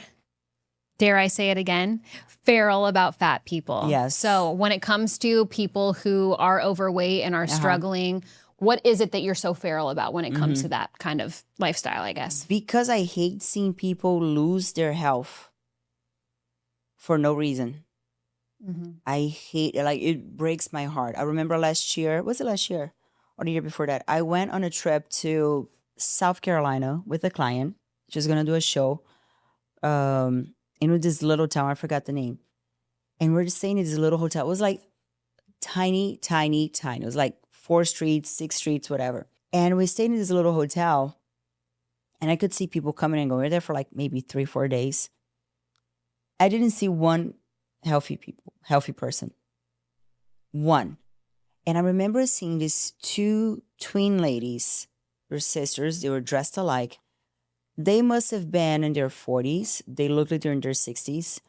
dare I say it again, feral about fat people. Yes. So when it comes to people who are overweight and are struggling, what is it that you're so feral about when it comes to that kind of lifestyle, I guess? Because I hate seeing people lose their health for no reason. I hate it. Like, it breaks my heart. I remember was it last year or the year before that? I went on a trip to South Carolina with a client. She was going to do a show in this little town. I forgot the name. And we're just staying in this little hotel. It was like tiny. It was like 4 streets, 6 streets, whatever. And we stayed in this little hotel. And I could see people coming and going. We were there for like maybe 3-4 days. I didn't see one healthy person. One. And I remember seeing these 2 twin ladies, or sisters. They were dressed alike. They must have been in their 40s. They looked like they're in their 60s.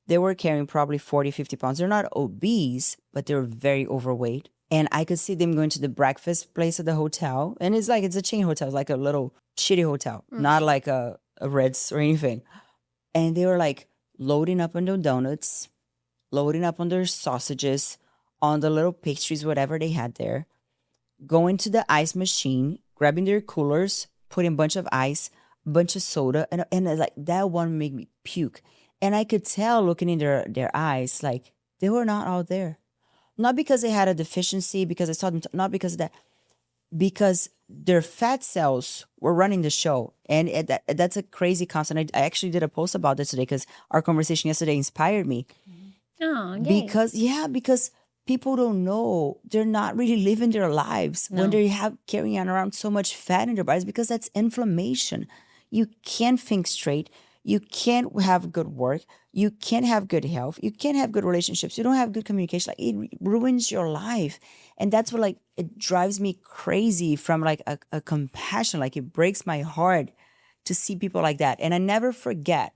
They were carrying probably 40, 50 pounds. They're not obese, but they were very overweight. And I could see them going to the breakfast place at the hotel. And it's a chain hotel. It's like a little shitty hotel, not like a Ritz or anything. And they were like loading up on their donuts, loading up on their sausages, on the little pastries, whatever they had there, going to the ice machine, grabbing their coolers, putting a bunch of ice, bunch of soda, and like that one made me puke. And I could tell looking in their eyes, like they were not out there. Not because they had a deficiency, because I saw them, not because of that, because their fat cells were running the show. And that's a crazy concept. I actually did a post about this today because our conversation yesterday inspired me. Oh, yay. Because people don't know, they're not really living their lives when they carrying around so much fat in their bodies, because that's inflammation. You can't think straight. You can't have good work. You can't have good health. You can't have good relationships. You don't have good communication. Like, it ruins your life. And that's what, like, it drives me crazy from like a compassion. Like, it breaks my heart to see people like that. And I never forget,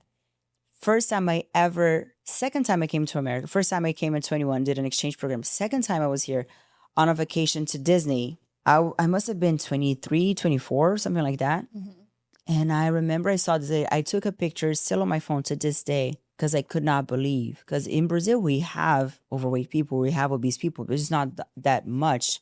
second time I came to America, first time I came in 21, did an exchange program. Second time I was here on a vacation to Disney. I must have been 23, 24, something like that. And I remember I saw this. I took a picture, still on my phone to this day, because I could not believe. Because in Brazil, we have overweight people, we have obese people, but it's not that much.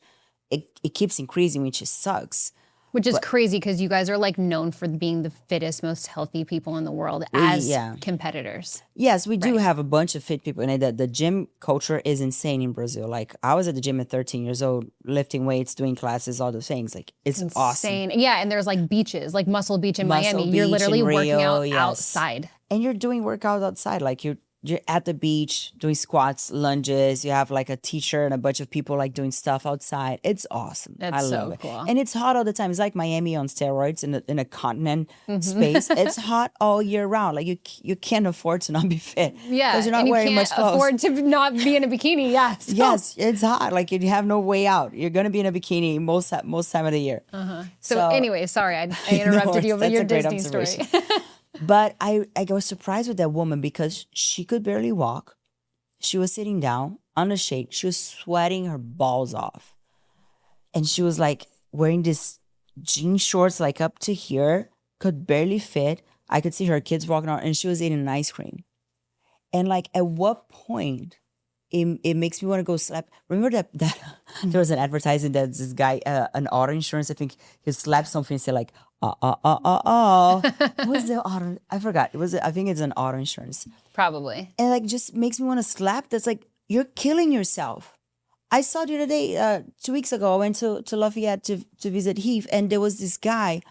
It keeps increasing, which just sucks. Which is crazy because you guys are like known for being the fittest, most healthy people in the world as competitors. Yes, we do have a bunch of fit people. And the gym culture is insane in Brazil. Like, I was at the gym at 13 years old, lifting weights, doing classes, all those things. Like, it's awesome. Yeah, and there's like beaches, like Muscle Beach in Miami. You're literally working out outside. And you're doing workouts outside. Like, you're you're at the beach doing squats, lunges. You have like a teacher and a bunch of people like doing stuff outside. It's awesome. I love it. Cool. And it's hot all the time. It's like Miami on steroids in a continent space. It's hot all year round. Like you can't afford to not be fit. Yeah, because you're not wearing much clothes. Afford to not be in a bikini. Yeah. So. Yes, it's hot. Like you have no way out. You're gonna be in a bikini most time of the year. So anyway, sorry, I interrupted you with your Disney story. But I was surprised with that woman because she could barely walk. She was sitting down on the shade. She was sweating her balls off. And she was like wearing this jean shorts like up to here, could barely fit. I could see her kids walking around and she was eating an ice cream. And like at what point it makes me want to go slap. Remember that there was an advertising that this guy, an auto insurance, I think he slapped something and said like, What was the auto? I forgot. I think it's an auto insurance. Probably. And like just makes me want to slap. That's like, you're killing yourself. I saw the other day, 2 weeks ago, I went to Lafayette to visit Heath, and there was this guy.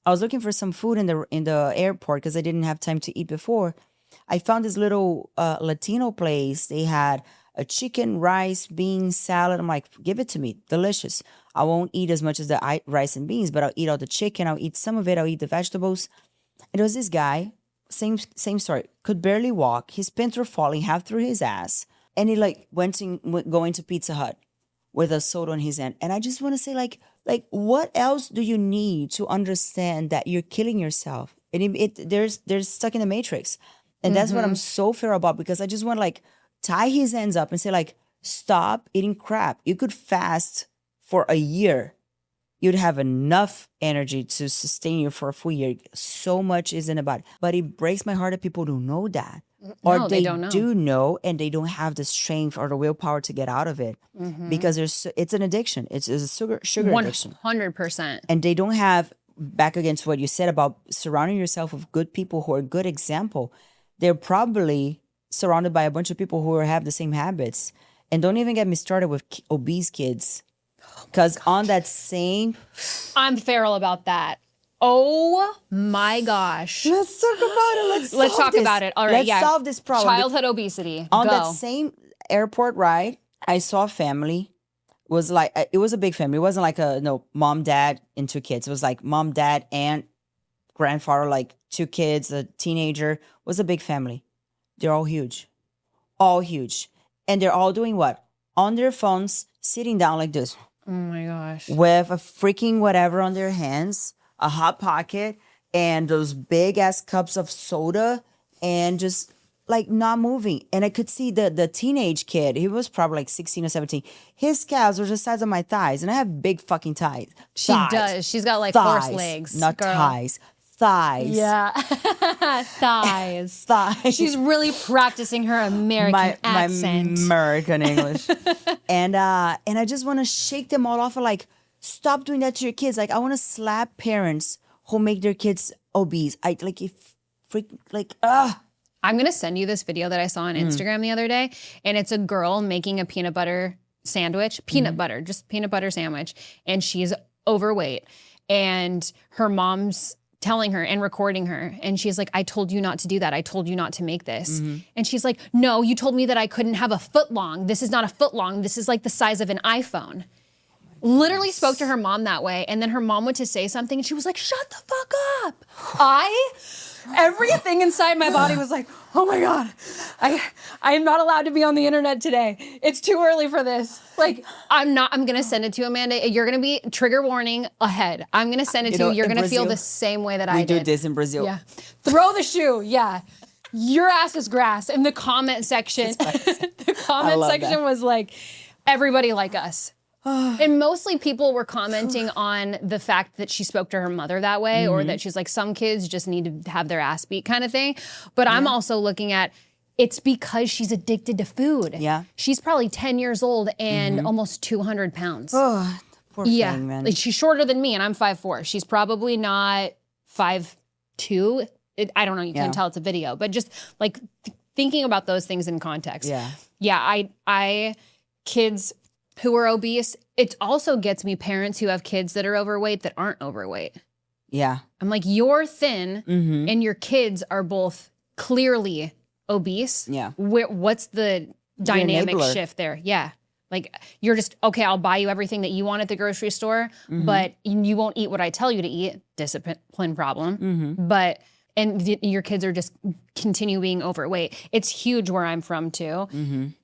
I was looking for some food in the airport because I didn't have time to eat before. I found this little Latino place. They had a chicken, rice, beans, salad. I'm like, give it to me. Delicious. I won't eat as much as the rice and beans, but I'll eat all the chicken. I'll eat some of it. I'll eat the vegetables. And there was this guy, same story, could barely walk. His pants were falling half through his ass. And he like going to Pizza Hut with a soda in his hand. And I just want to say like what else do you need to understand that you're killing yourself? And they're stuck in the matrix. And that's what I'm so fair about, because I just want to like tie his hands up and say like, stop eating crap. You could fast for a year. You'd have enough energy to sustain you for a full year. So much is in the body. But it breaks my heart that people don't know that. Or they don't know. Do know, and they don't have the strength or the willpower to get out of it. Because it's an addiction. It's a sugar addiction. 100%. And they don't have, back against what you said about surrounding yourself with good people who are a good example. They're probably surrounded by a bunch of people who have the same habits. And don't even get me started with obese kids. Because on that same... I'm feral about that. Oh my gosh. Let's talk about it. Let's talk about it. All right, Let's solve this problem. Childhood obesity. On that same airport ride, I saw a family. It was a big family. It wasn't like mom, dad, and 2 kids. It was like mom, dad, aunt, grandfather, like 2 kids, a teenager. It was a big family. They're all huge. All huge. And they're all doing what? On their phones, sitting down like this. Oh my gosh. With a freaking whatever on their hands, a Hot Pocket, and those big ass cups of soda, and just like not moving. And I could see the teenage kid, he was probably like 16 or 17. His calves were the size of my thighs, and I have big fucking thighs. She does. She's got like horse legs. Not thighs. Thighs. Yeah. Thighs. Thighs. She's really practicing her American accent. My American English. And I just want to shake them all off and like, stop doing that to your kids. Like, I want to slap parents who make their kids obese. I'm going to send you this video that I saw on Instagram the other day. And it's a girl making a peanut butter sandwich. Just peanut butter sandwich. And she's overweight. And her mom's telling her and recording her. And she's like, I told you not to do that. I told you not to make this. And she's like, no, you told me that I couldn't have a foot long. This is not a foot long. This is like the size of an iPhone. Literally spoke to her mom that way. And then her mom went to say something and she was like, shut the fuck up. Everything inside my body was like, oh my God, I am not allowed to be on the internet today. It's too early for this. Like, I'm going to send it to you, Amanda. You're going to be, trigger warning ahead. I'm going to send it to you. You're going to feel the same way that I did. We do this in Brazil. Yeah. Throw the shoe. Yeah. Your ass is grass. In the comment section, the comment section was like, everybody like us. And mostly people were commenting on the fact that she spoke to her mother that way, or that she's like, some kids just need to have their ass beat kind of thing. But I'm also looking at, it's because she's addicted to food. Yeah. She's probably 10 years old and almost 200 pounds. Oh, poor thing, man. Like, she's shorter than me and I'm 5'4". She's probably not 5'2". I don't know, you can't tell it's a video, but just like thinking about those things in context. Yeah. Yeah, I kids who are obese, it also gets me parents who have kids that are overweight that aren't overweight. Yeah. I'm like, you're thin and your kids are both clearly obese, Yeah. what's the dynamic shift there? Yeah. Like you're just, okay, I'll buy you everything that you want at the grocery store, but you won't eat what I tell you to eat. Discipline problem. And your kids are just continue being overweight. It's huge where I'm from too.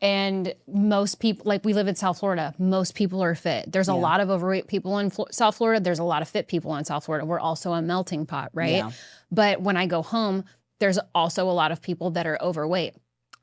And most people, like we live in South Florida, most people are fit. There's a lot of overweight people in South Florida. There's a lot of fit people in South Florida. We're also a melting pot, right? Yeah. But when I go home, there's also a lot of people that are overweight.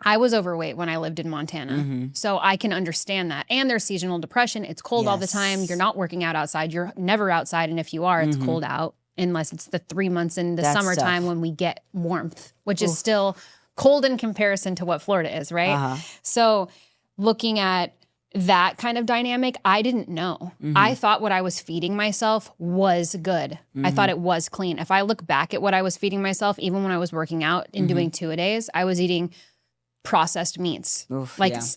I was overweight when I lived in Montana. So I can understand that. And there's seasonal depression. It's cold all the time. You're not working out outside. You're never outside. And if you are, it's cold out. Unless it's the 3 months in the summertime when we get warmth, which is still cold in comparison to what Florida is, right? So looking at that kind of dynamic, I didn't know. I thought what I was feeding myself was good. I thought it was clean. If I look back at what I was feeding myself, even when I was working out and doing 2-a-days, I was eating processed meats,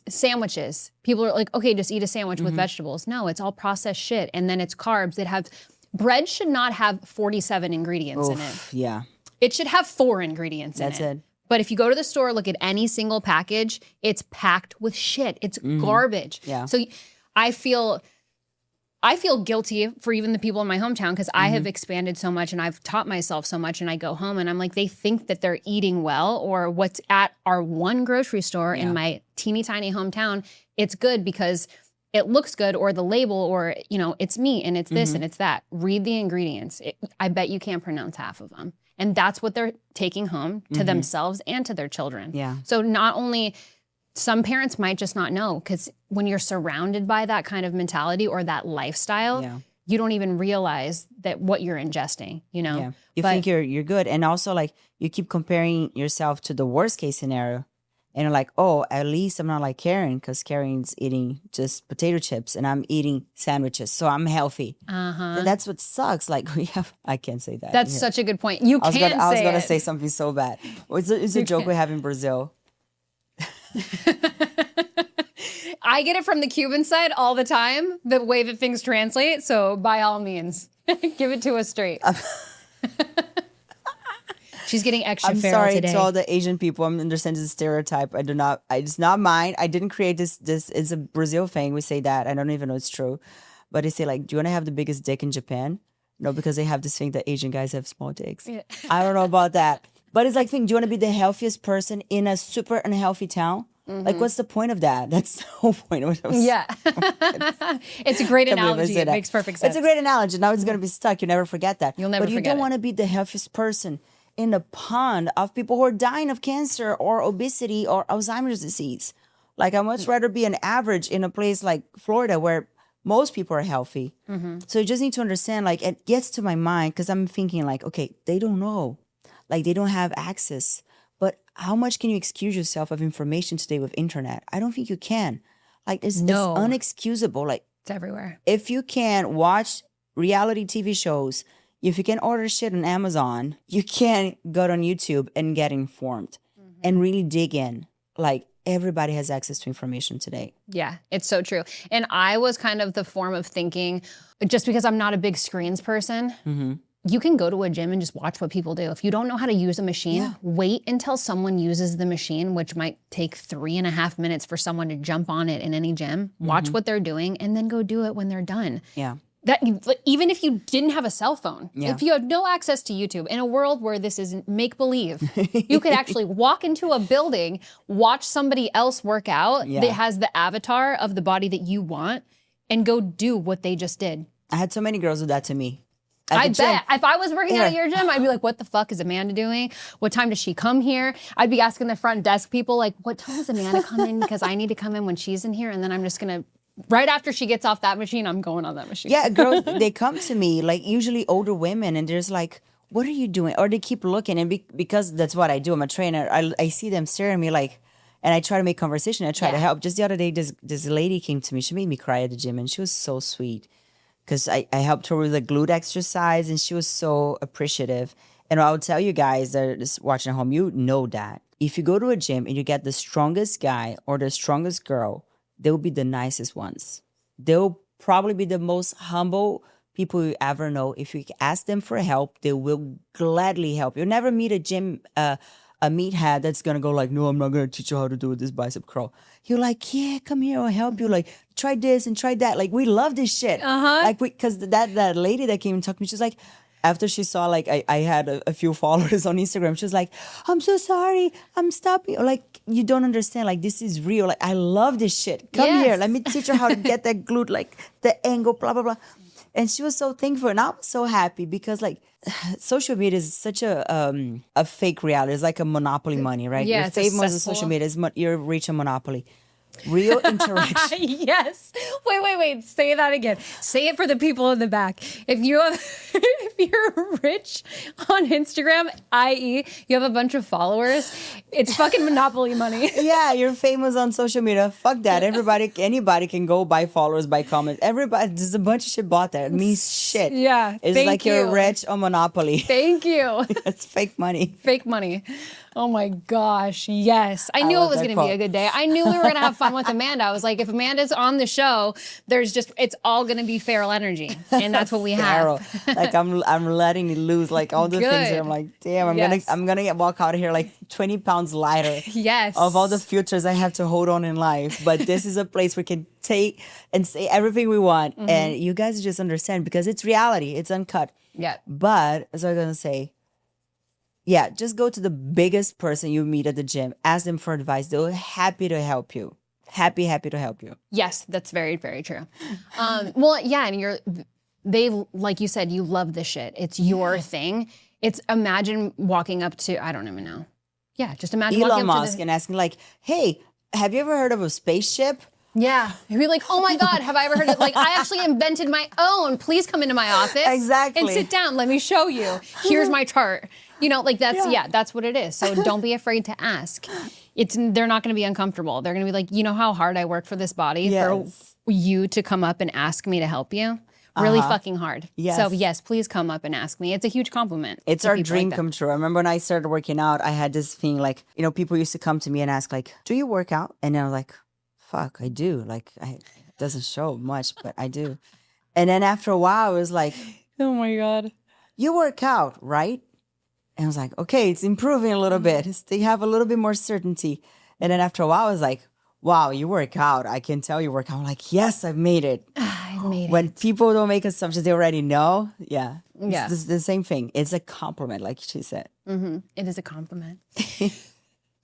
sandwiches. People are like, okay, just eat a sandwich with vegetables. No, it's all processed shit. And then it's carbs that have, bread should not have 47 ingredients in it. Yeah. It should have 4 ingredients in it. That's it. But if you go to the store, look at any single package, it's packed with shit. It's garbage. Yeah. So I feel guilty for even the people in my hometown because I have expanded so much and I've taught myself so much, and I go home and I'm like, they think that they're eating well, or what's at our one grocery store in my teeny tiny hometown, it's good because it looks good, or the label, or, you know, it's meat and it's this and it's that. Read the ingredients. I bet you can't pronounce half of them. And that's what they're taking home to themselves and to their children. Yeah. So not only, some parents might just not know, because when you're surrounded by that kind of mentality or that lifestyle, you don't even realize that what you're ingesting, you know? Yeah. You think you're good. And also, like, you keep comparing yourself to the worst case scenario. And you're like, oh, at least I'm not like Karen, because Karen's eating just potato chips and I'm eating sandwiches, so I'm healthy. And that's what sucks. Like, I can't say that. That's such a good point. I was going to say something so bad. It's a joke we have in Brazil. I get it from the Cuban side all the time, the way that things translate. So by all means, give it to us straight. She's getting extra feral today. I'm sorry to all the Asian people. I understand it's a stereotype. It's not mine. I didn't create this. It's a Brazil thing. We say that. I don't even know it's true. But they say, like, do you want to have the biggest dick in Japan? No, because they have this thing that Asian guys have small dicks. Yeah. I don't know about that. But it's like, do you want to be the healthiest person in a super unhealthy town? Like, what's the point of that? That's the whole point of it. Yeah. It's a great analogy. It makes perfect sense. It's a great analogy. Now it's going to be stuck. You never forget that. You'll never forget it. But you don't want to be the healthiest person in a pond of people who are dying of cancer or obesity or Alzheimer's disease. Like, I'd much rather be an average in a place like Florida where most people are healthy. So you just need to understand, like, it gets to my mind because I'm thinking, like, okay, they don't know. Like, they don't have access. But how much can you excuse yourself of information today with internet? I don't think you can. Like, it's unexcusable. Like, it's everywhere. If you can watch reality TV shows, if you can order shit on Amazon, you can go on YouTube and get informed and really dig in. Like, everybody has access to information today. Yeah, it's so true. And I was kind of the form of thinking, just because I'm not a big screens person, you can go to a gym and just watch what people do. If you don't know how to use a machine, wait until someone uses the machine, which might take 3.5 minutes for someone to jump on it in any gym. Watch what they're doing and then go do it when they're done. Yeah. That, even if you didn't have a cell phone, if you have no access to YouTube, in a world where this is make-believe, you could actually walk into a building, watch somebody else work out that has the avatar of the body that you want, and go do what they just did. I had so many girls do that to me. I bet. If I was working out at your gym, I'd be like, what the fuck is Amanda doing? What time does she come here? I'd be asking the front desk people, like, what time does Amanda come in? Because I need to come in when she's in here, and then I'm just going to, right after she gets off that machine, I'm going on that machine. Yeah, girls, they come to me, like, usually older women, and there's like, what are you doing? Or they keep looking, and because that's what I do, I'm a trainer, I see them staring at me like, and I try to make conversation, I try to help. Just the other day, this lady came to me, she made me cry at the gym, and she was so sweet. Because I helped her with the glute exercise, and she was so appreciative. And I would tell you guys that are just watching at home, you know that. If you go to a gym and you get the strongest guy or the strongest girl, they'll be the nicest ones. They'll probably be the most humble people you ever know. If you ask them for help, they will gladly help. You'll never meet a gym, a a meathead that's gonna go like, no, I'm not gonna teach you how to do this bicep curl. You're like, yeah, come here, I'll help you. Like, try this and try that. Like, we love this shit. Like, because that lady that came and talked to me, she's like, after she saw like I had a few followers on Instagram, she was like, I'm so sorry, I'm stopping. Or like, you don't understand, like, this is real. Like, I love this shit. Come here, let me teach her how to get that glute, like the angle, blah, blah, blah. And she was so thankful. And I was so happy because like social media is such a fake reality. It's like a monopoly money, right? Yeah, you're famous on social media, you're rich on monopoly. Real interaction. Yes. Wait. Say that again. Say it for the people in the back. If you're rich on Instagram, i.e., you have a bunch of followers, it's fucking monopoly money. Yeah, you're famous on social media. Fuck that. Anybody can go buy followers, buy comments. Everybody, there's a bunch of shit bought there. It means shit. Yeah. It's like you're rich on monopoly. Thank you. It's fake money. Fake money. Oh my gosh, yes. I knew it was going to be a good day. I knew we were going to have fun with Amanda. I was like, if Amanda's on the show, it's all going to be feral energy. And that's what we have. Like I'm letting it loose, like all the things that I'm like, damn, I'm gonna walk out of here like 20 pounds lighter. Yes. Of all the futures I have to hold on in life. But this is a place we can take and say everything we want. And you guys just understand because it's reality. It's uncut. Yeah. But as I was gonna say, yeah, just go to the biggest person you meet at the gym. Ask them for advice. They're happy to help you. Happy to help you. Yes, that's very, very true. Well, yeah, and they, like you said, you love this shit. It's your thing. It's imagine walking up to, I don't even know. Yeah, just imagine walking up to Elon Musk and asking like, hey, have you ever heard of a spaceship? Yeah. You'd be like, oh my God, have I ever heard of, like, I actually invented my own. Please come into my office. Exactly. And sit down. Let me show you. Here's my chart. You know, like that's what it is. So don't be afraid to ask. They're not going to be uncomfortable. They're going to be like, you know how hard I work for this body for you to come up and ask me to help you? Really fucking hard. Yes. So yes, please come up and ask me. It's a huge compliment. It's our dream come true. I remember when I started working out, I had this thing like, you know, people used to come to me and ask like, do you work out? And I was like, fuck, I do. Like, it doesn't show much, but I do. And then after a while, it was like, oh my God. You work out, right? And I was like, okay, it's improving a little bit. They have a little bit more certainty. And then after a while, I was like, wow, you work out. I can tell you work out. I'm like, yes, I've made it. I've made it. When people don't make assumptions, they already know. Yeah. It's the same thing. It's a compliment, like she said. Mm-hmm. It is a compliment.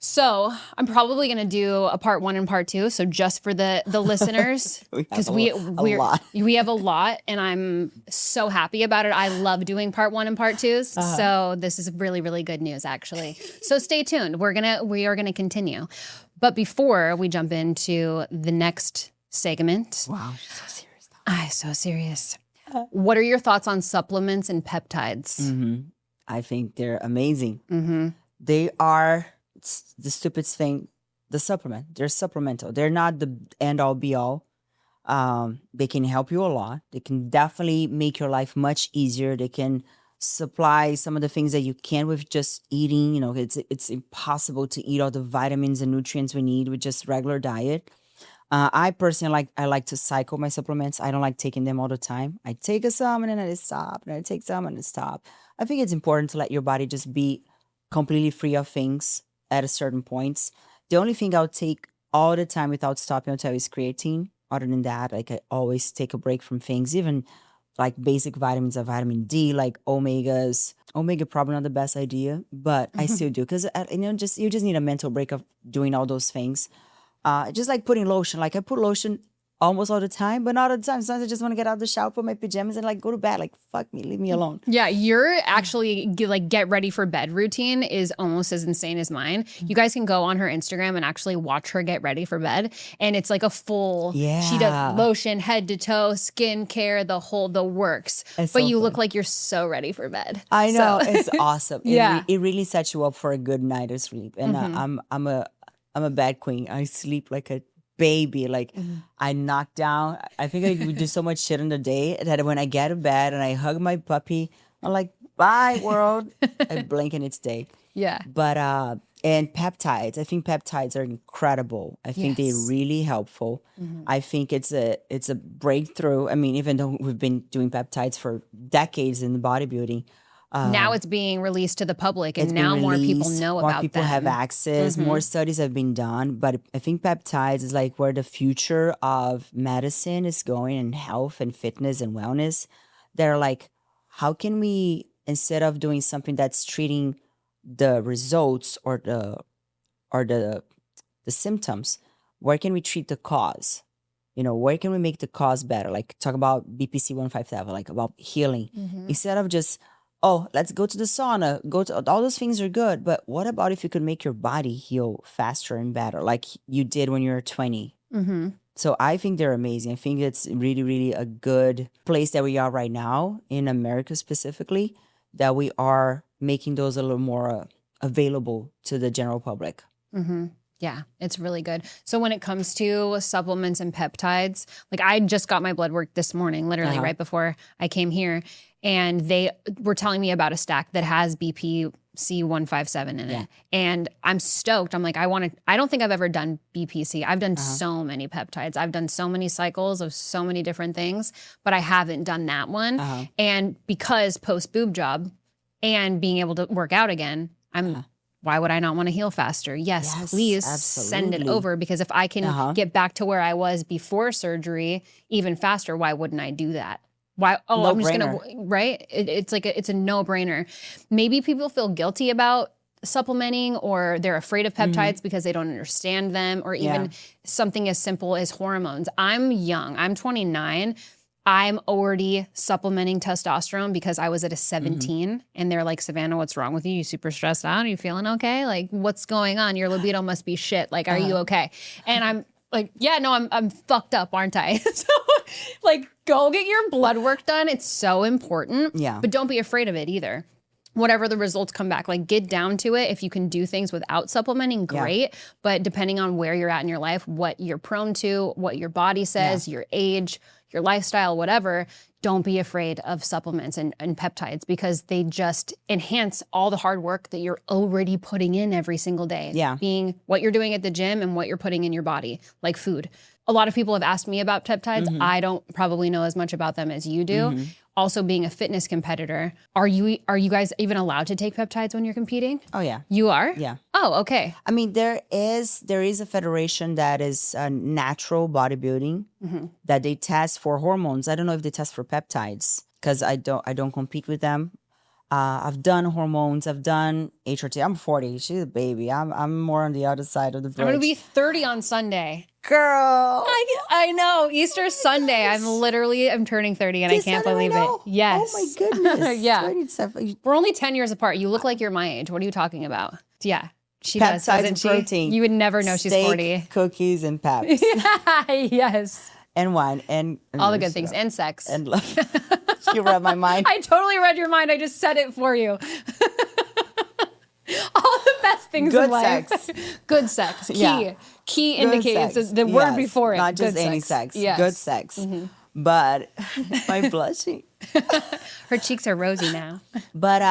So I'm probably going to do a part 1 and part 2. So just for the listeners, because we have a lot, and I'm so happy about it. I love doing part 1 and part 2s. So this is really, really good news, actually. So stay tuned. We are gonna continue. But before we jump into the next segment, wow, she's so serious. So serious. What are your thoughts on supplements and peptides? Mm-hmm. I think they're amazing. Mm-hmm. They are. The stupidest thing, the supplement. They're supplemental. They're not the end-all, be-all. They can help you a lot. They can definitely make your life much easier. They can supply some of the things that you can't with just eating. You know, it's impossible to eat all the vitamins and nutrients we need with just regular diet. I personally like to cycle my supplements. I don't like taking them all the time. I take some and then I stop, and I take some and I stop. I think it's important to let your body just be completely free of things at a certain points. The only thing I'll take all the time without stopping I'll tell you is creatine. Other than that, like I always take a break from things, even like basic vitamins of vitamin D, like omegas. Omega probably not the best idea, but I still do because you just need a mental break of doing all those things. Just like putting lotion. Like I put lotion almost all the time, but not all the time. Sometimes I just want to get out of the shower, put my pajamas, and like go to bed. Like fuck me, leave me alone. Yeah, your actually like get ready for bed routine is almost as insane as mine. You guys can go on her Instagram and actually watch her get ready for bed, and it's like a full. Yeah. She does lotion, head to toe, skincare, the works. But you look like you're so ready for bed. I know, it's awesome. It really sets you up for a good night of sleep. And I'm a bed queen. I sleep like a baby. Like I knock down. I think I would do so much shit in the day that when I get to bed and I hug my puppy, I'm like, bye world. I blink and it's day. Yeah. But and peptides. I think peptides are incredible. I think they're really helpful. I think it's a breakthrough. I mean, even though we've been doing peptides for decades in bodybuilding, Now it's being released to the public, and now more people know about them. More people have access. More studies have been done. But I think peptides is like where the future of medicine is going, and health and fitness and wellness. They're like, how can we, instead of doing something that's treating the results or the symptoms, where can we treat the cause? Where can we make the cause better? Like talk about BPC 157, like about healing. Instead of just, oh, let's go to the sauna, all those things are good. But what about if you could make your body heal faster and better, like you did when you were 20? So I think they're amazing. I think it's really, really a good place that we are right now in America specifically, that we are making those a little more available to the general public. Yeah, it's really good. So when it comes to supplements and peptides, like I just got my blood work this morning, literally right before I came here, and they were telling me about a stack that has BPC 157 in it. And I'm stoked. I'm like, I don't think I've ever done BPC. I've done so many peptides. I've done so many cycles of so many different things, but I haven't done that one. And because post boob job and being able to work out again, why would I not want to heal faster? Yes, please send it over, because if I can get back to where I was before surgery even faster, why wouldn't I do that? Why? Oh, I'm just going to, right? It's like, it's a no-brainer. Maybe people feel guilty about supplementing, or they're afraid of peptides because they don't understand them, or even something as simple as hormones. I'm young. I'm 29. I'm already supplementing testosterone because I was at a 17 and they're like, Savannah, what's wrong with you? You super stressed out? Are you feeling okay? Like, what's going on? Your libido must be shit. Like, are you okay? And I'm like, yeah, no, I'm fucked up, aren't I? So like, go get your blood work done. It's so important. Yeah. But don't be afraid of it either. Whatever the results come back, like get down to it. If you can do things without supplementing, great. But depending on where you're at in your life, what you're prone to, what your body says, your age, your lifestyle, whatever, don't be afraid of supplements and peptides, because they just enhance all the hard work that you're already putting in every single day. Yeah. Being what you're doing at the gym and what you're putting in your body, like food. A lot of people have asked me about peptides. I don't probably know as much about them as you do. Also, being a fitness competitor, are you guys even allowed to take peptides when you're competing? Oh, yeah. You are? Yeah. Oh, okay. I mean, there is a federation that is natural bodybuilding that they test for hormones. I don't know if they test for peptides, because I don't compete with them. I've done hormones. I've done HRT. I'm 40. She's a baby. I'm more on the other side of the bridge. I'm going to be 30 on Sunday. Girl. I know. Easter Sunday. I'm turning 30 and I can't believe it. Yes. Oh my goodness. Yeah. We're only 10 years apart. You look like you're my age. What are you talking about? Yeah. She does, doesn't she? Protein. You would never know she's 40. Cookies and peps. Yes. And wine. And all the good things. And sex. And love. You read my mind. I totally read your mind. I just said it for you. All the best things in life. Sex. Good sex. Key. Yeah. Key indicates the word before it. Not just any sex. Yes. Good sex. But my blushing. Her cheeks are rosy now. But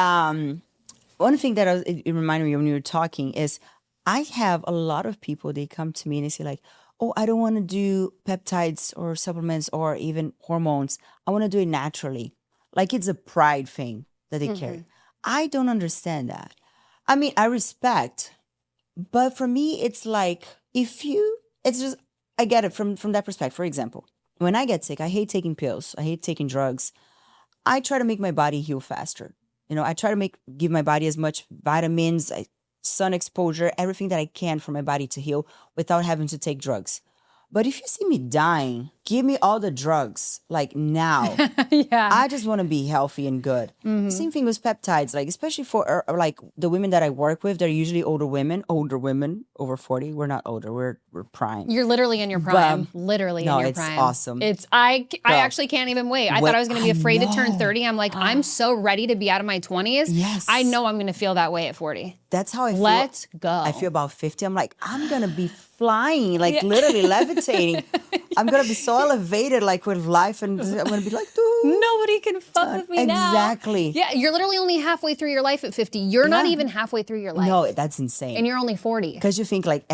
one thing that it reminded me when you were talking is I have a lot of people, they come to me and they say like, oh, I don't want to do peptides or supplements or even hormones. I want to do it naturally. Like it's a pride thing that they carry. I don't understand that. I mean, I respect, but for me, it's like, I get it from that perspective. For example, when I get sick, I hate taking pills. I hate taking drugs. I try to make my body heal faster. I try to give my body as much vitamins, sun exposure, everything that I can for my body to heal without having to take drugs. But if you see me dying, give me all the drugs, like now. Yeah. I just want to be healthy and good. Same thing with peptides, like especially for like the women that I work with, they're usually older women over 40. We're not older, we're prime. You're literally in your prime. Literally in your prime. No, it's awesome. I actually can't even wait. I thought I was going to be afraid to turn 30. I'm like, I'm so ready to be out of my 20s. Yes. I know I'm going to feel that way at 40. That's how I feel. Let's go. I feel about 50. I'm like, I'm going to be flying, like literally levitating. I'm going to be so elevated, like with life, and I'm going to be like, dude. Nobody can fuck with me now. Exactly. Yeah, you're literally only halfway through your life at 50. You're not even halfway through your life. No, that's insane. And you're only 40. Because you think like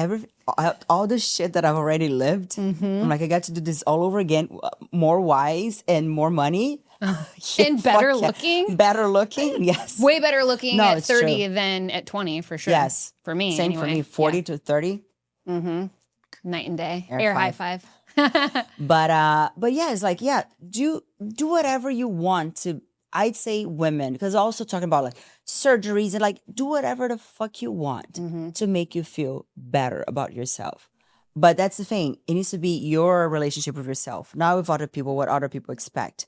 all the shit that I've already lived, I'm like, I got to do this all over again, more wise and more money. And better looking? Better looking, yes. Way better looking at 30 true. than at 20, for sure. Yes. For me, Same anyway. for me, 40 to 30. Mm-hmm. Night and day. Air high five. But yeah, it's like, yeah, do whatever you want to. I'd say women, because also talking about like surgeries and like do whatever the fuck you want to make you feel better about yourself. But that's the thing. It needs to be your relationship with yourself, not with other people, what other people expect.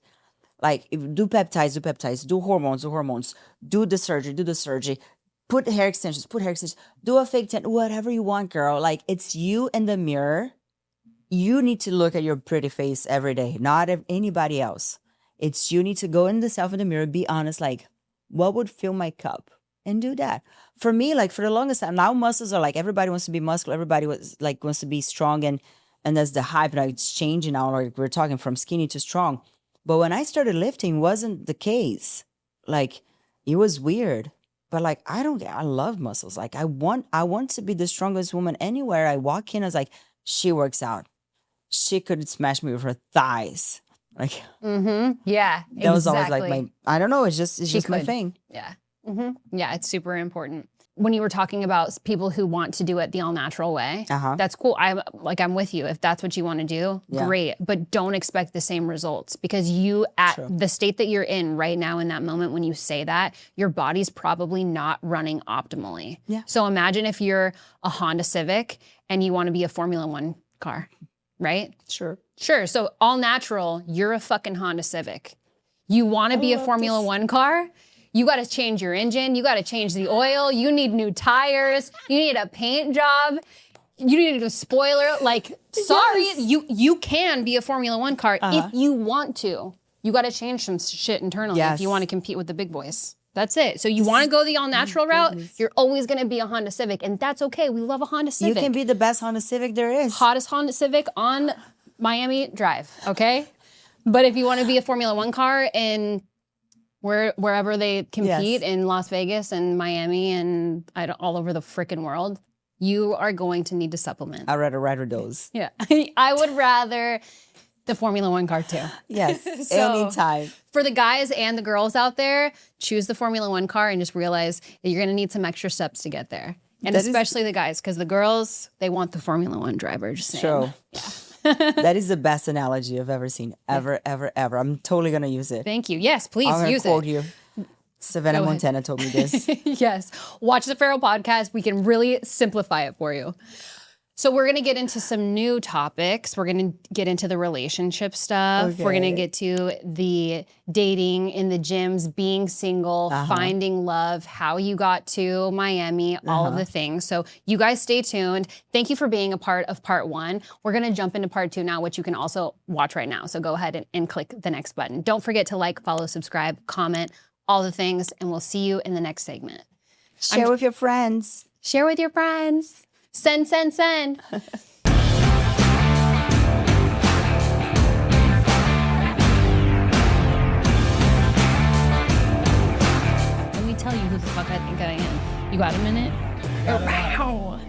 Like, do peptides, do hormones, do the surgery, put hair extensions, do a fake tan, whatever you want, girl. Like, it's you in the mirror. You need to look at your pretty face every day, not anybody else. It's you need to go in the mirror, be honest, like, what would fill my cup? And do that. For me, like, for the longest time, now muscles are like, everybody wants to be muscular, everybody wants to be strong, and that's the hype. Now it's changing now, like we're talking from skinny to strong. But when I started lifting, wasn't the case. Like, it was weird. But like, I love muscles. Like, I want to be the strongest woman anywhere I walk in. I was like, she works out. She could smash me with her thighs. Like, yeah, that was always like I don't know. It's just my thing. Yeah. Yeah, it's super important. When you were talking about people who want to do it the all natural way, that's cool. I'm with you. If that's what you want to do, great. But don't expect the same results, because you, at the state that you're in right now in that moment when you say that, your body's probably not running optimally. Yeah. So imagine if you're a Honda Civic and you want to be a Formula One car, right? Sure. So all natural, you're a fucking Honda Civic. You want to be a Formula One car? You got to change your engine. You got to change the oil. You need new tires. You need a paint job. You need a spoiler. Like, sorry, you can be a Formula One car if you want to. You got to change some shit internally if you want to compete with the big boys. That's it. So you want to go the all-natural route, you're always going to be a Honda Civic, and that's okay. We love a Honda Civic. You can be the best Honda Civic there is. Hottest Honda Civic on Miami Drive, okay? But if you want to be a Formula One car in wherever they compete in Las Vegas and Miami and all over the freaking world, you are going to need to supplement. I'd rather ride those. Yeah. I would rather the Formula One car too. Yes, anytime. For the guys and the girls out there, choose the Formula One car and just realize that you're going to need some extra steps to get there. And especially the guys, because the girls, they want the Formula One driver. Just saying. Sure. Yeah. That is the best analogy I've ever seen. Ever. I'm totally going to use it. Thank you. Yes, please I'm use it. I'm going to quote you. Savana Montana told me this. Yes. Watch the Ferreira podcast. We can really simplify it for you. So we're going to get into some new topics. We're going to get into the relationship stuff. Okay. We're going to get to the dating in the gyms, being single, finding love, how you got to Miami, all of the things. So you guys stay tuned. Thank you for being a part of part 1. We're going to jump into part 2 now, which you can also watch right now. So go ahead and click the next button. Don't forget to like, follow, subscribe, comment, all the things, and we'll see you in the next segment. Share with your friends. Share with your friends. Send. Let me tell you who the fuck I think I am. You got a minute? Wow.